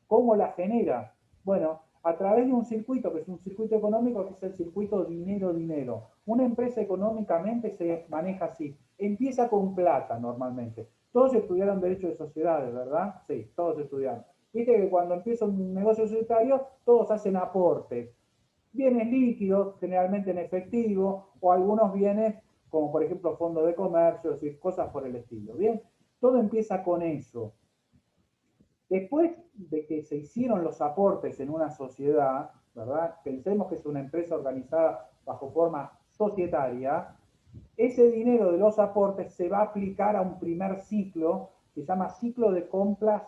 Speaker 2: ¿Cómo la genera? Bueno, a través de un circuito, que es un circuito económico, que es el circuito dinero-dinero. Una empresa económicamente se maneja así. Empieza con plata normalmente. Todos estudiaron Derecho de Sociedades, ¿verdad? Sí, todos estudiaron. Viste que cuando empieza un negocio societario, todos hacen aportes. Bienes líquidos, generalmente en efectivo, o algunos bienes, como por ejemplo fondos de comercio, es decir, cosas por el estilo. Bien, todo empieza con eso. Después de que se hicieron los aportes en una sociedad, ¿verdad? Pensemos que es una empresa organizada bajo forma societaria, ese dinero de los aportes se va a aplicar a un primer ciclo que se llama ciclo de compras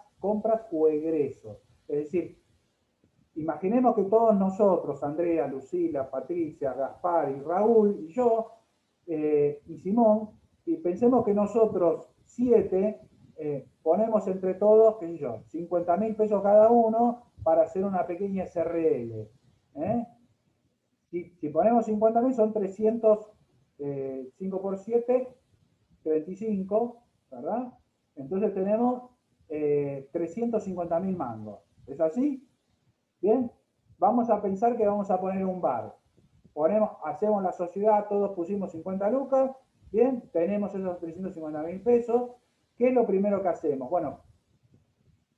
Speaker 2: o egresos. Es decir, imaginemos que todos nosotros, Andrea, Lucila, Patricia, Gaspar y Raúl y yo, y Simón, y pensemos que nosotros 7 ponemos entre todos, qué sé yo, 50.000 pesos cada uno para hacer una pequeña SRL. Si ponemos 50.000 son 300, 5 por 7, 35, ¿verdad? Entonces tenemos 350.000 mangos. ¿Es así? Bien, vamos a pensar que vamos a poner un bar. Hacemos la sociedad, todos pusimos 50 lucas, bien, tenemos esos 350.000 pesos. ¿Qué es lo primero que hacemos? Bueno,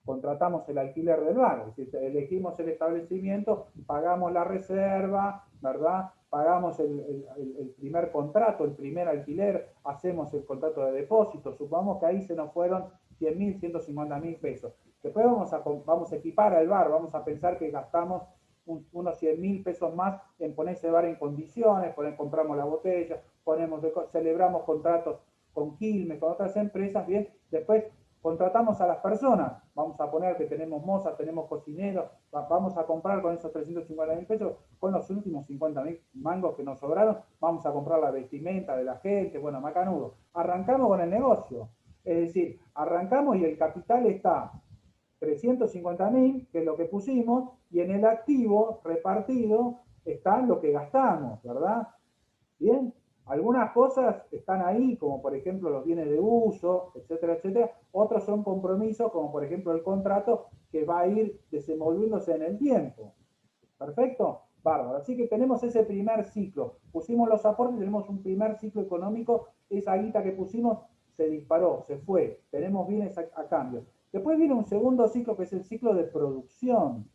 Speaker 2: contratamos el alquiler del bar, es decir, elegimos el establecimiento, pagamos la reserva, ¿verdad? Pagamos el primer contrato, el primer alquiler, hacemos el contrato de depósito, supongamos que ahí se nos fueron 100.000, 150.000 pesos. Después vamos a equipar al bar, vamos a pensar que gastamos unos 100.000 pesos más en poner ese bar en condiciones, compramos la botella, celebramos contratos con Quilmes, con otras empresas, bien, después contratamos a las personas, vamos a poner que tenemos mozas, tenemos cocineros, vamos a comprar con esos 350.000 pesos, con los últimos 50.000 mangos que nos sobraron, vamos a comprar la vestimenta de la gente, bueno, macanudo. Arrancamos con el negocio, es decir, arrancamos y el capital está 350.000, que es lo que pusimos, y en el activo repartido está lo que gastamos, ¿verdad? Bien, algunas cosas están ahí, como por ejemplo los bienes de uso, etcétera, etcétera. Otros son compromisos, como por ejemplo el contrato, que va a ir desenvolviéndose en el tiempo. ¿Perfecto? Bárbaro. Así que tenemos ese primer ciclo. Pusimos los aportes, tenemos un primer ciclo económico. Esa guita que pusimos se disparó, se fue. Tenemos bienes a cambio. Después viene un segundo ciclo, que es el ciclo de producción,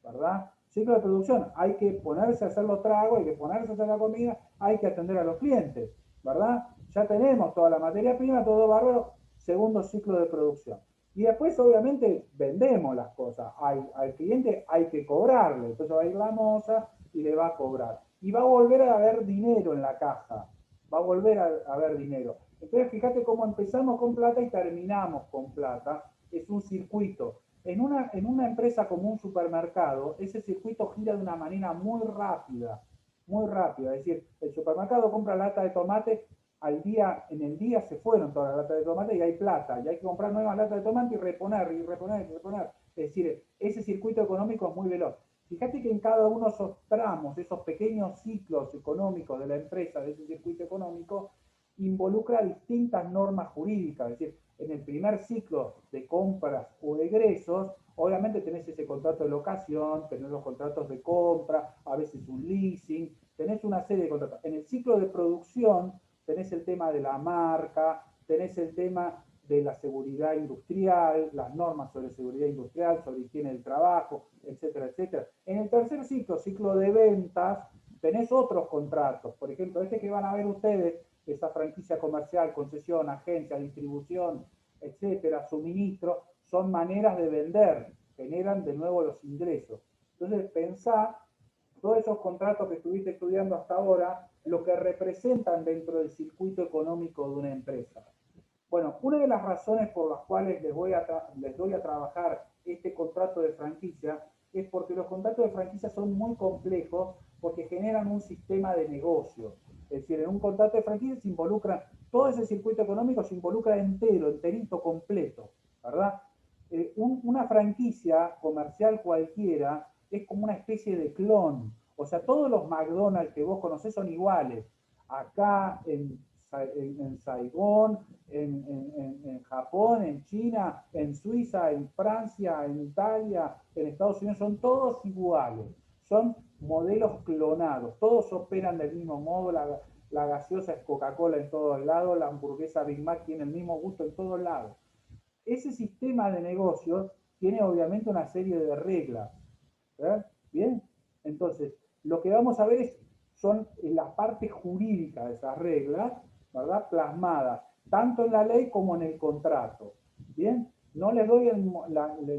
Speaker 2: ¿verdad? Ciclo de producción, hay que ponerse a hacer los tragos, hay que ponerse a hacer la comida, hay que atender a los clientes, ¿verdad? Ya tenemos toda la materia prima, todo bárbaro, segundo ciclo de producción. Y después, obviamente, vendemos las cosas. Al cliente hay que cobrarle, entonces va a ir la moza y le va a cobrar. Y va a volver a haber dinero en la caja, va a volver a haber dinero. Entonces, fíjate cómo empezamos con plata y terminamos con plata. Es un circuito. En una empresa como un supermercado, ese circuito gira de una manera muy rápida, muy rápida. Es decir, el supermercado compra lata de tomate, en el día se fueron todas las latas de tomate y hay plata, y hay que comprar nuevas latas de tomate y reponer, y reponer, y reponer. Es decir, ese circuito económico es muy veloz. Fíjate que en cada uno de esos tramos, esos pequeños ciclos económicos de la empresa, de ese circuito económico, involucra distintas normas jurídicas. Es decir, en el primer ciclo de compras o egresos, obviamente tenés ese contrato de locación, tenés los contratos de compra, a veces un leasing, tenés una serie de contratos. En el ciclo de producción tenés el tema de la marca, tenés el tema de la seguridad industrial, las normas sobre seguridad industrial, sobre higiene del trabajo, etcétera, etcétera. En el tercer ciclo, ciclo de ventas, tenés otros contratos. Por ejemplo, este que van a ver ustedes, esa franquicia comercial, concesión, agencia, distribución, etcétera, suministro, son maneras de vender, generan de nuevo los ingresos. Entonces, pensá todos esos contratos que estuviste estudiando hasta ahora, lo que representan dentro del circuito económico de una empresa. Bueno, una de las razones por las cuales les doy a trabajar este contrato de franquicia es porque los contratos de franquicia son muy complejos porque generan un sistema de negocio. Es decir, en un contrato de franquicia se involucra, todo ese circuito económico se involucra entero, enterito, completo, ¿verdad? Una franquicia comercial cualquiera es como una especie de clon. O sea, todos los McDonald's que vos conocés son iguales. Acá, en Saigón, en Japón, en China, en Suiza, en Francia, en Italia, en Estados Unidos, son todos iguales. Son modelos clonados. Todos operan del mismo modo. La gaseosa es Coca-Cola en todos lados. La hamburguesa Big Mac tiene el mismo gusto en todos lados. Ese sistema de negocios tiene obviamente una serie de reglas. ¿Verdad? ¿Bien? Entonces, lo que vamos a ver son la parte jurídica de esas reglas, ¿verdad? Plasmadas, tanto en la ley como en el contrato. ¿Bien? No les doy el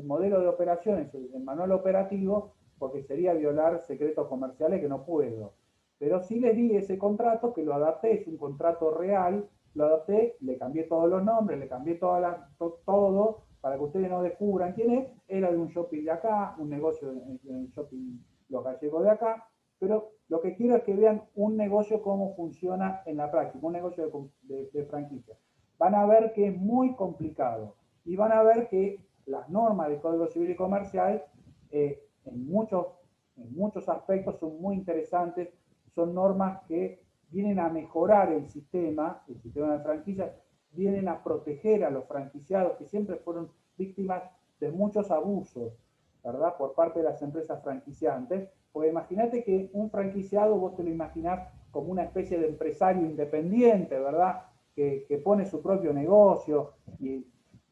Speaker 2: modelo de operaciones, el manual operativo, porque sería violar secretos comerciales que no puedo. Pero sí les di ese contrato, que lo adapté, es un contrato real, lo adapté, le cambié todos los nombres, le cambié todo, para que ustedes no descubran quién es. Era de un shopping de acá, un negocio en el shopping Los Gallegos de acá, pero lo que quiero es que vean un negocio cómo funciona en la práctica, un negocio de franquicia. Van a ver que es muy complicado y van a ver que las normas del Código Civil y Comercial en muchos aspectos son muy interesantes, son normas que vienen a mejorar el sistema de franquicias, vienen a proteger a los franquiciados que siempre fueron víctimas de muchos abusos, ¿verdad? Por parte de las empresas franquiciantes. Porque imagínate que un franquiciado, vos te lo imaginás como una especie de empresario independiente, ¿verdad? Que pone su propio negocio. Y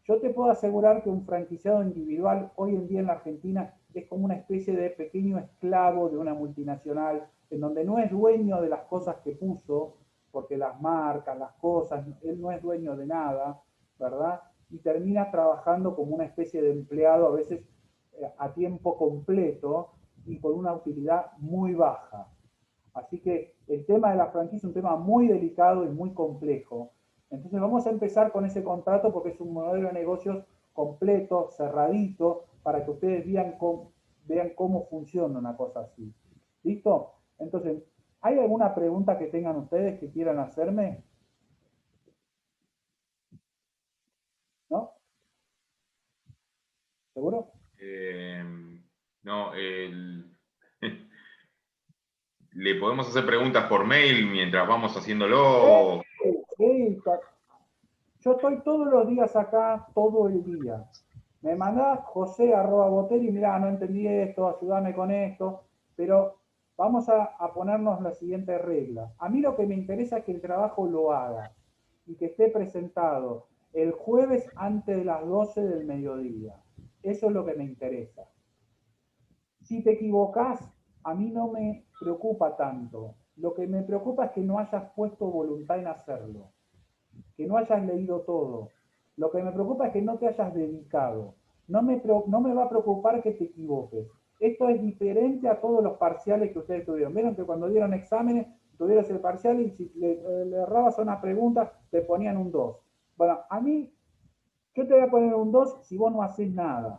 Speaker 2: yo te puedo asegurar que un franquiciado individual hoy en día en la Argentina es como una especie de pequeño esclavo de una multinacional, en donde no es dueño de las cosas que puso, porque las marcas, las cosas, él no es dueño de nada, ¿verdad? Y termina trabajando como una especie de empleado, a veces a tiempo completo y con una utilidad muy baja. Así que el tema de la franquicia es un tema muy delicado y muy complejo. Entonces vamos a empezar con ese contrato porque es un modelo de negocios completo, cerradito, para que ustedes vean cómo funciona una cosa así. ¿Listo? Entonces, ¿hay alguna pregunta que tengan ustedes que quieran hacerme? ¿No? ¿Seguro?
Speaker 5: No, le podemos hacer preguntas por mail mientras vamos haciéndolo.
Speaker 2: Sí. Yo estoy todos los días acá, todo el día. Me mandás José@Botelli, mirá, no entendí esto, ayúdame con esto, pero vamos a ponernos la siguiente regla. A mí lo que me interesa es que el trabajo lo haga y que esté presentado el jueves antes de las 12 del mediodía. Eso es lo que me interesa. Si te equivocás, a mí no me preocupa tanto. Lo que me preocupa es que no hayas puesto voluntad en hacerlo, que no hayas leído todo. Lo que me preocupa es que no te hayas dedicado. No me va a preocupar que te equivoques. Esto es diferente a todos los parciales que ustedes tuvieron. Vieron que cuando dieron exámenes, tuvieron el parcial y si le errabas a una pregunta, te ponían un 2. Bueno, a mí, yo te voy a poner un 2 si vos no haces nada.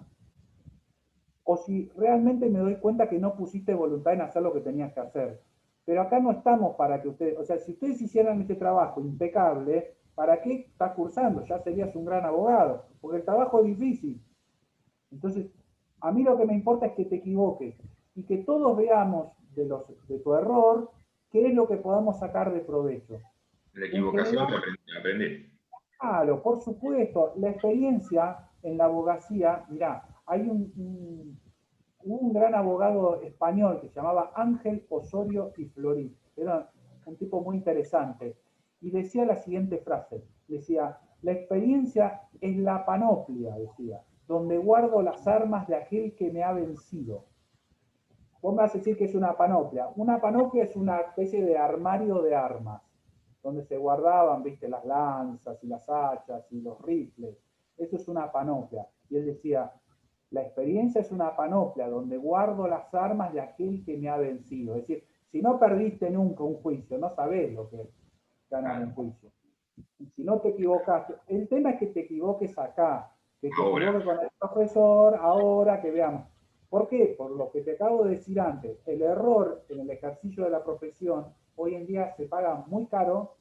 Speaker 2: O si realmente me doy cuenta que no pusiste voluntad en hacer lo que tenías que hacer. Pero acá no estamos para que ustedes, o sea, si ustedes hicieran este trabajo impecable, ¿para qué estás cursando? Ya serías un gran abogado, porque el trabajo es difícil. Entonces, a mí lo que me importa es que te equivoques y que todos veamos de tu error qué es lo que podamos sacar de provecho.
Speaker 5: La equivocación de aprender.
Speaker 2: Claro, por supuesto. La experiencia en la abogacía, mirá, hay un gran abogado español que se llamaba Ángel Osorio y Florí. Era un tipo muy interesante. Y decía la siguiente frase. Decía, la experiencia es la panoplia, decía, donde guardo las armas de aquel que me ha vencido. Vos me vas a decir que es una panoplia. Una panoplia es una especie de armario de armas, donde se guardaban, viste, las lanzas y las hachas y los rifles. Eso es una panoplia. Y él decía, la experiencia es una panoplia donde guardo las armas de aquel que me ha vencido. Es decir, si no perdiste nunca un juicio, no sabés lo que es ganar un juicio. Y si no te equivocaste, el tema es que te equivoques acá, que te equivoques con el profesor, ahora que veamos. ¿Por qué? Por lo que te acabo de decir antes, el error en el ejercicio de la profesión hoy en día se paga muy caro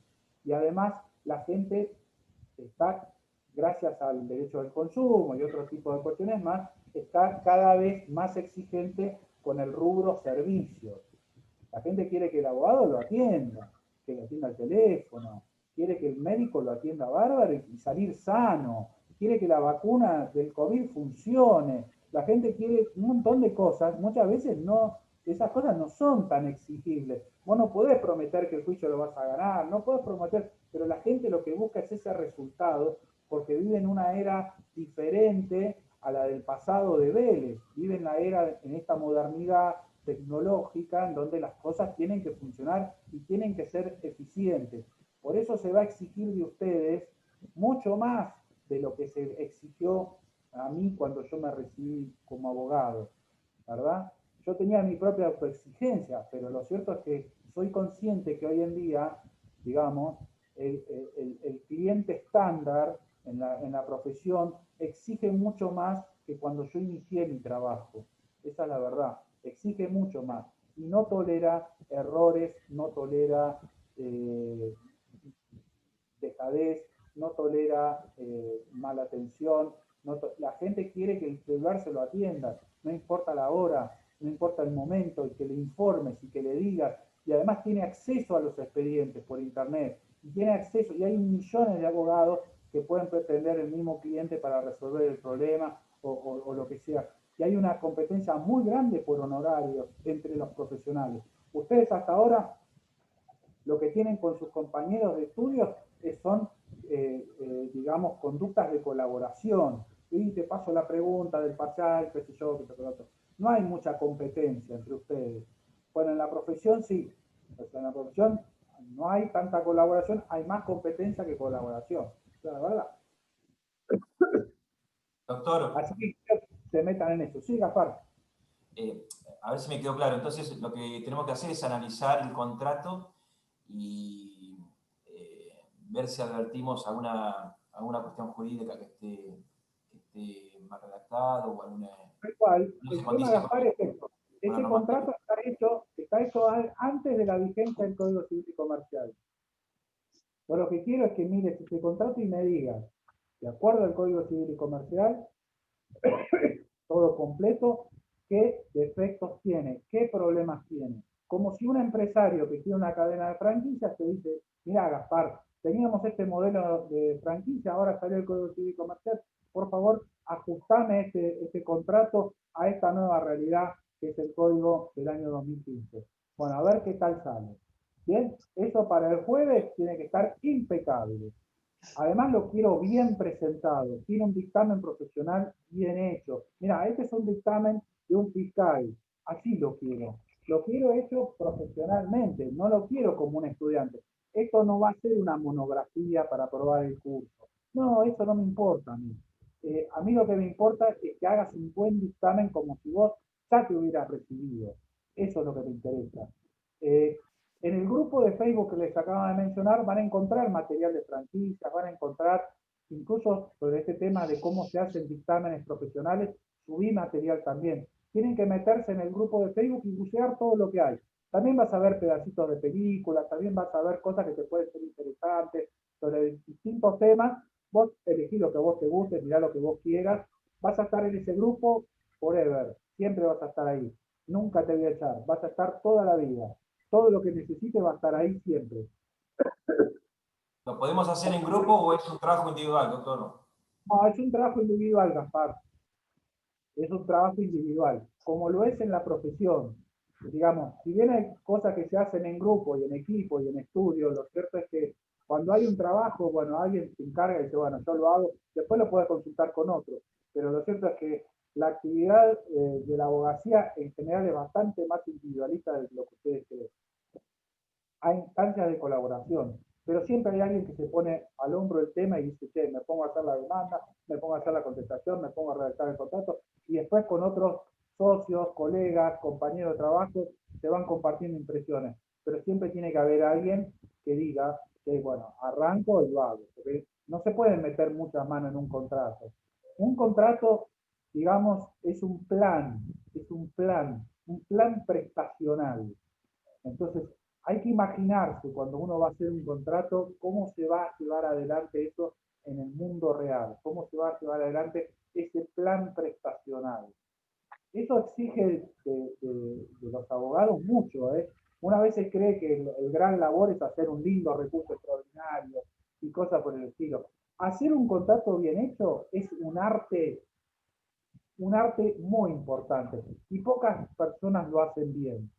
Speaker 2: y además la gente está, gracias al derecho al consumo y otro tipo de cuestiones más, está cada vez más exigente con el rubro servicios. La gente quiere que el abogado lo atienda, que lo atienda al teléfono, quiere que el médico lo atienda bárbaro y salir sano, quiere que la vacuna del COVID funcione. La gente quiere un montón de cosas, muchas veces no, esas cosas no son tan exigibles. Vos no podés prometer que el juicio lo vas a ganar, no podés prometer, pero la gente lo que busca es ese resultado porque vive en una era diferente a la del pasado de Vélez, vive en la era, en esta modernidad tecnológica en donde las cosas tienen que funcionar y tienen que ser eficientes. Por eso se va a exigir de ustedes mucho más de lo que se exigió a mí cuando yo me recibí como abogado, ¿verdad? Yo tenía mi propia autoexigencia, pero lo cierto es que soy consciente que hoy en día, digamos, el cliente estándar en la profesión exige mucho más que cuando yo inicié mi trabajo. Esa es la verdad. Exige mucho más y no tolera errores, no tolera dejadez, no tolera mala atención. La gente quiere que el celular se lo atienda, no importa la hora, no importa el momento, y que le informes y que le digas. Y además tiene acceso a los expedientes por internet. Y tiene acceso, y hay millones de abogados que pueden pretender el mismo cliente para resolver el problema o lo que sea. Y hay una competencia muy grande por honorarios entre los profesionales. Ustedes hasta ahora lo que tienen con sus compañeros de estudios son, digamos, conductas de colaboración. Y te paso la pregunta del parcial, qué sé yo, qué sé yo. No hay mucha competencia entre ustedes. Bueno, en la profesión sí. Pues en la profesión no hay tanta colaboración, hay más competencia que colaboración. La verdad.
Speaker 3: Doctor,
Speaker 2: Así que se metan en eso. Sí, Gaspar.
Speaker 3: a ver si me quedó claro. Entonces, lo que tenemos que hacer es analizar el contrato y ver si advertimos alguna cuestión jurídica que esté mal redactado o alguna...
Speaker 2: Tal cual.
Speaker 3: No se
Speaker 2: El tema,
Speaker 3: condice
Speaker 2: Gaspar, es esto. Ese contrato está hecho antes de la vigencia del Código Civil y Comercial. Yo lo que quiero es que mires ese contrato y me digas, de acuerdo al Código Civil y Comercial, todo completo, qué defectos tiene, qué problemas tiene. Como si un empresario que tiene una cadena de franquicias te dice, mira, Gaspar, teníamos este modelo de franquicia, ahora salió el Código Civil y Comercial, por favor, ajustame este contrato a esta nueva realidad que es el código del año 2015. Bueno, a ver qué tal sale. Bien, eso para el jueves tiene que estar impecable. Además lo quiero bien presentado, tiene un dictamen profesional bien hecho. Mira, este es un dictamen de un fiscal, así lo quiero. Lo quiero hecho profesionalmente, no lo quiero como un estudiante. Esto no va a ser una monografía para aprobar el curso. No, eso no me importa a mí. A mí lo que me importa es que hagas un buen dictamen como si vos ya te hubieras recibido. Eso es lo que me interesa. En el grupo de Facebook que les acabo de mencionar van a encontrar material de franquicias, van a encontrar incluso sobre este tema de cómo se hacen dictámenes profesionales, subí material también. Tienen que meterse en el grupo de Facebook y bucear todo lo que hay. También vas a ver pedacitos de películas, también vas a ver cosas que te pueden ser interesantes sobre distintos temas. Vos elegí lo que vos te guste, mirá lo que vos quieras. Vas a estar en ese grupo forever, siempre vas a estar ahí. Nunca te voy a echar, vas a estar toda la vida. Todo lo que necesite va a estar ahí siempre.
Speaker 3: ¿Lo podemos hacer en grupo o es un trabajo individual, doctor?
Speaker 2: No, es un trabajo individual, Gaspar. Es un trabajo individual, como lo es en la profesión. Digamos, si bien hay cosas que se hacen en grupo y en equipo y en estudio, lo cierto es que cuando hay un trabajo, bueno, alguien se encarga y dice, bueno, yo lo hago, después lo puedes consultar con otro. Pero lo cierto es que la actividad de la abogacía en general es bastante más individualista de lo que ustedes creen. Hay instancias de colaboración, pero siempre hay alguien que se pone al hombro el tema y dice, che, me pongo a hacer la demanda, me pongo a hacer la contestación, me pongo a redactar el contrato, y después con otros socios, colegas, compañeros de trabajo, se van compartiendo impresiones. Pero siempre tiene que haber alguien que diga, que bueno, arranco y lo hago, porque no se pueden meter muchas manos en un contrato. Un contrato, digamos, es un plan prestacional. Entonces, hay que imaginarse cuando uno va a hacer un contrato, cómo se va a llevar adelante eso en el mundo real, cómo se va a llevar adelante ese plan prestacional. Eso exige de los abogados mucho, ¿eh? Una vez se cree que el gran labor es hacer un lindo recurso extraordinario y cosas por el estilo. Hacer un contrato bien hecho es un arte muy importante y pocas personas lo hacen bien.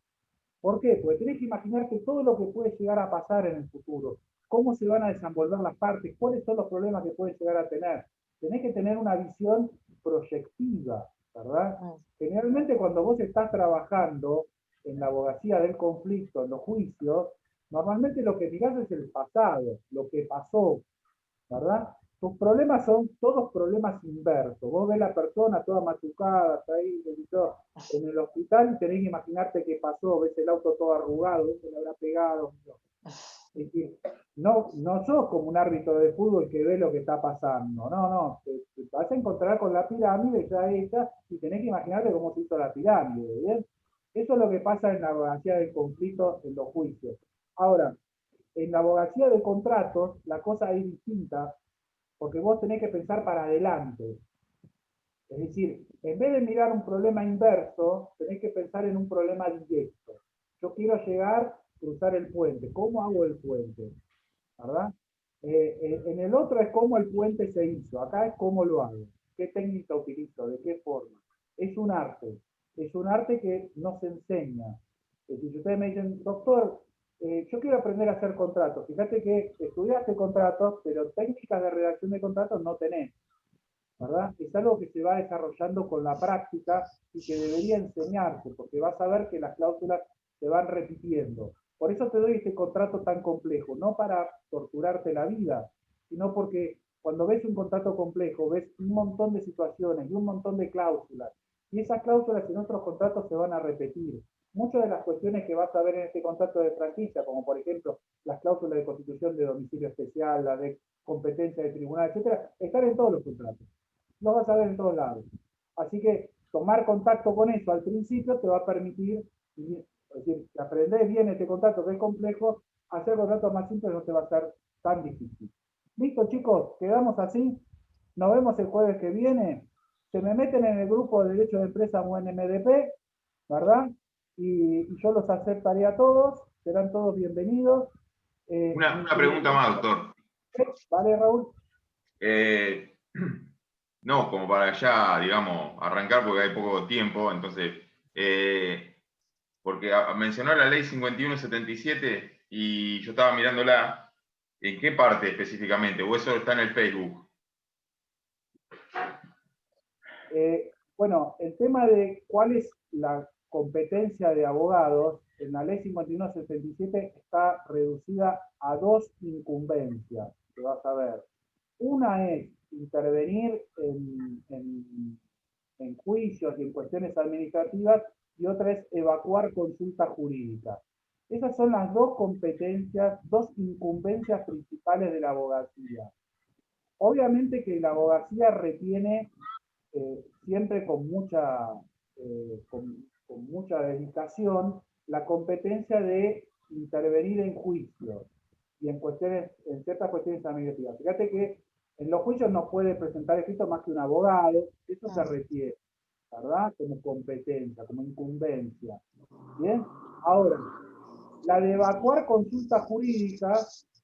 Speaker 2: ¿Por qué? Porque tenés que imaginarte todo lo que puede llegar a pasar en el futuro, cómo se van a desenvolver las partes, cuáles son los problemas que pueden llegar a tener. Tenés que tener una visión proyectiva, ¿verdad? Generalmente cuando vos estás trabajando en la abogacía del conflicto, en los juicios, normalmente lo que mirás es el pasado, lo que pasó, ¿verdad? Tus problemas son todos problemas inversos. Vos ves la persona toda machucada, está ahí en el hospital y tenés que imaginarte qué pasó, ves el auto todo arrugado, se le habrá pegado. Es decir, no sos como un árbitro de fútbol que ve lo que está pasando. No, te vas a encontrar con la pirámide ya hecha y tenés que imaginarte cómo se hizo la pirámide, ¿bien? Eso es lo que pasa en la abogacía del conflicto en los juicios. Ahora, en la abogacía de contratos, la cosa es distinta porque vos tenés que pensar para adelante. Es decir, en vez de mirar un problema inverso, tenés que pensar en un problema directo. Yo quiero llegar, cruzar el puente. ¿Cómo hago el puente? ¿Verdad? En el otro es cómo el puente se hizo. Acá es cómo lo hago. ¿Qué técnica utilizo? ¿De qué forma? Es un arte. Es un arte que no se enseña. Es decir, si ustedes me dicen, doctor, yo quiero aprender a hacer contratos. Fíjate que estudiaste contratos, pero técnicas de redacción de contratos no tenés, ¿verdad? Es algo que se va desarrollando con la práctica y que debería enseñarse, porque vas a ver que las cláusulas se van repitiendo. Por eso te doy este contrato tan complejo, no para torturarte la vida, sino porque cuando ves un contrato complejo, ves un montón de situaciones y un montón de cláusulas, y esas cláusulas en otros contratos se van a repetir. Muchas de las cuestiones que vas a ver en este contrato de franquicia, como por ejemplo las cláusulas de constitución de domicilio especial, la de competencia de tribunal, etcétera, están en todos los contratos. Lo vas a ver en todos lados. Así que tomar contacto con eso al principio te va a permitir, es decir, si aprendes bien este contrato que es complejo, hacer contratos más simples no te va a ser tan difícil. Listo, chicos, quedamos así. Nos vemos el jueves que viene. Se me meten en el grupo de Derecho de Empresa UNMDP, ¿verdad? Y yo los aceptaré a todos, serán todos bienvenidos.
Speaker 5: Una pregunta más, doctor.
Speaker 2: Vale, Raúl.
Speaker 5: No, como para ya, digamos, arrancar porque hay poco tiempo, entonces, porque mencionó la ley 5177 y yo estaba mirándola, ¿en qué parte específicamente? ¿O eso está en el Facebook?
Speaker 2: Bueno, el tema de cuál es la competencia de abogados en la ley 5177 está reducida a dos incumbencias, que vas a ver. Una es intervenir en juicios y en cuestiones administrativas y otra es evacuar consulta jurídica. Esas son las dos competencias, dos incumbencias principales de la abogacía. Obviamente que la abogacía retiene siempre con mucha dedicación la competencia de intervenir en juicios y en ciertas cuestiones administrativas. Fíjate que en los juicios no puede presentar escrito más que un abogado, eso se requiere, ¿verdad? Como competencia, como incumbencia. ¿Bien? Ahora, la de evacuar consulta jurídica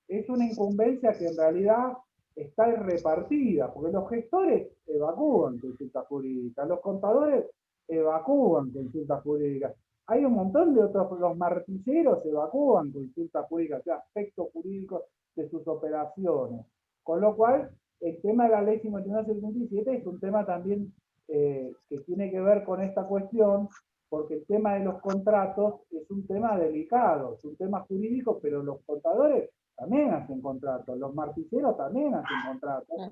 Speaker 2: es una incumbencia que en realidad está repartida, porque los gestores evacúan consulta jurídica, los contadores evacúan consulta jurídica. Hay un montón de otros, los martilleros evacúan consulta jurídica, o sea, aspectos jurídicos de sus operaciones. Con lo cual, el tema de la ley 5177 es un tema también que tiene que ver con esta cuestión, porque el tema de los contratos es un tema delicado, es un tema jurídico, pero los contadores también hacen contratos, los martilleros también hacen contratos.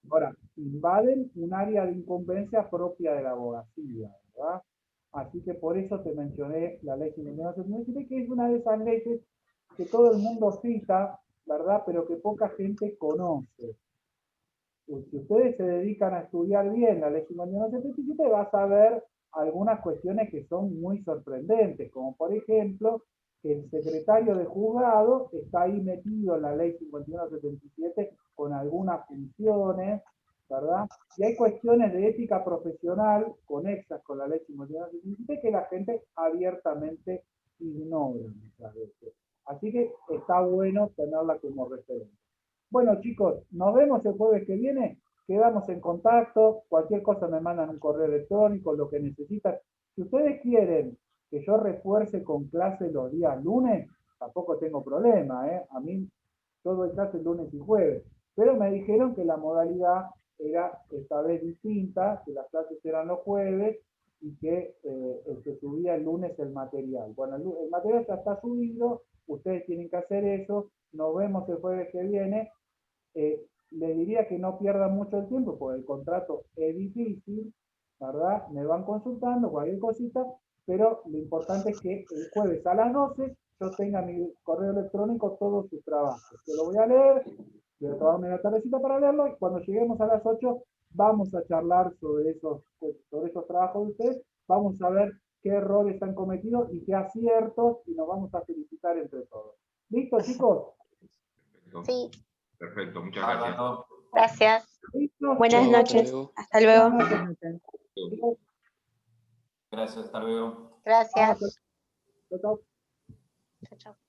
Speaker 2: Ahora, invaden un área de incumbencia propia de la abogacía, ¿verdad? Así que por eso te mencioné la ley 5177, que es una de esas leyes que todo el mundo cita, ¿verdad? Pero que poca gente conoce. Si ustedes se dedican a estudiar bien la ley 5177, vas a ver algunas cuestiones que son muy sorprendentes, como por ejemplo, que el secretario de juzgado está ahí metido en la ley 5177 con algunas funciones, ¿verdad? Y hay cuestiones de ética profesional conexas con la ley 5177 que la gente abiertamente ignora muchas veces. Así que está bueno tenerla como referente. Bueno, chicos, nos vemos el jueves que viene. Quedamos en contacto. Cualquier cosa me mandan un correo electrónico, lo que necesitan. Si ustedes quieren que yo refuerce con clase los días lunes, tampoco tengo problema, ¿eh? A mí yo doy clase lunes y jueves. Pero me dijeron que la modalidad era esta vez distinta, que las clases eran los jueves y que se subía el lunes el material. Bueno, el material ya está subido, ustedes tienen que hacer eso. Nos vemos el jueves que viene. Le diría que no pierdan mucho el tiempo, porque el contrato es difícil, ¿verdad? Me van consultando cualquier cosita, pero lo importante es que el jueves a las 12 yo tenga mi correo electrónico todos sus trabajos. Yo lo voy a leer, voy a tomarme la tardecita para leerlo, y cuando lleguemos a las 8 vamos a charlar sobre esos trabajos de ustedes, vamos a ver qué errores han cometido y qué aciertos, y nos vamos a felicitar entre todos. ¿Listo, chicos?
Speaker 5: Perfecto.
Speaker 4: Sí,
Speaker 5: Perfecto, muchas gracias.
Speaker 3: Bárbaro.
Speaker 4: gracias.
Speaker 2: ¿Listo?
Speaker 4: Buenas
Speaker 7: Chao, hasta
Speaker 4: noches.
Speaker 7: luego.
Speaker 4: Hasta luego.
Speaker 3: Gracias, hasta luego.
Speaker 4: Gracias.
Speaker 2: Chao, chao.
Speaker 4: Chao, chao.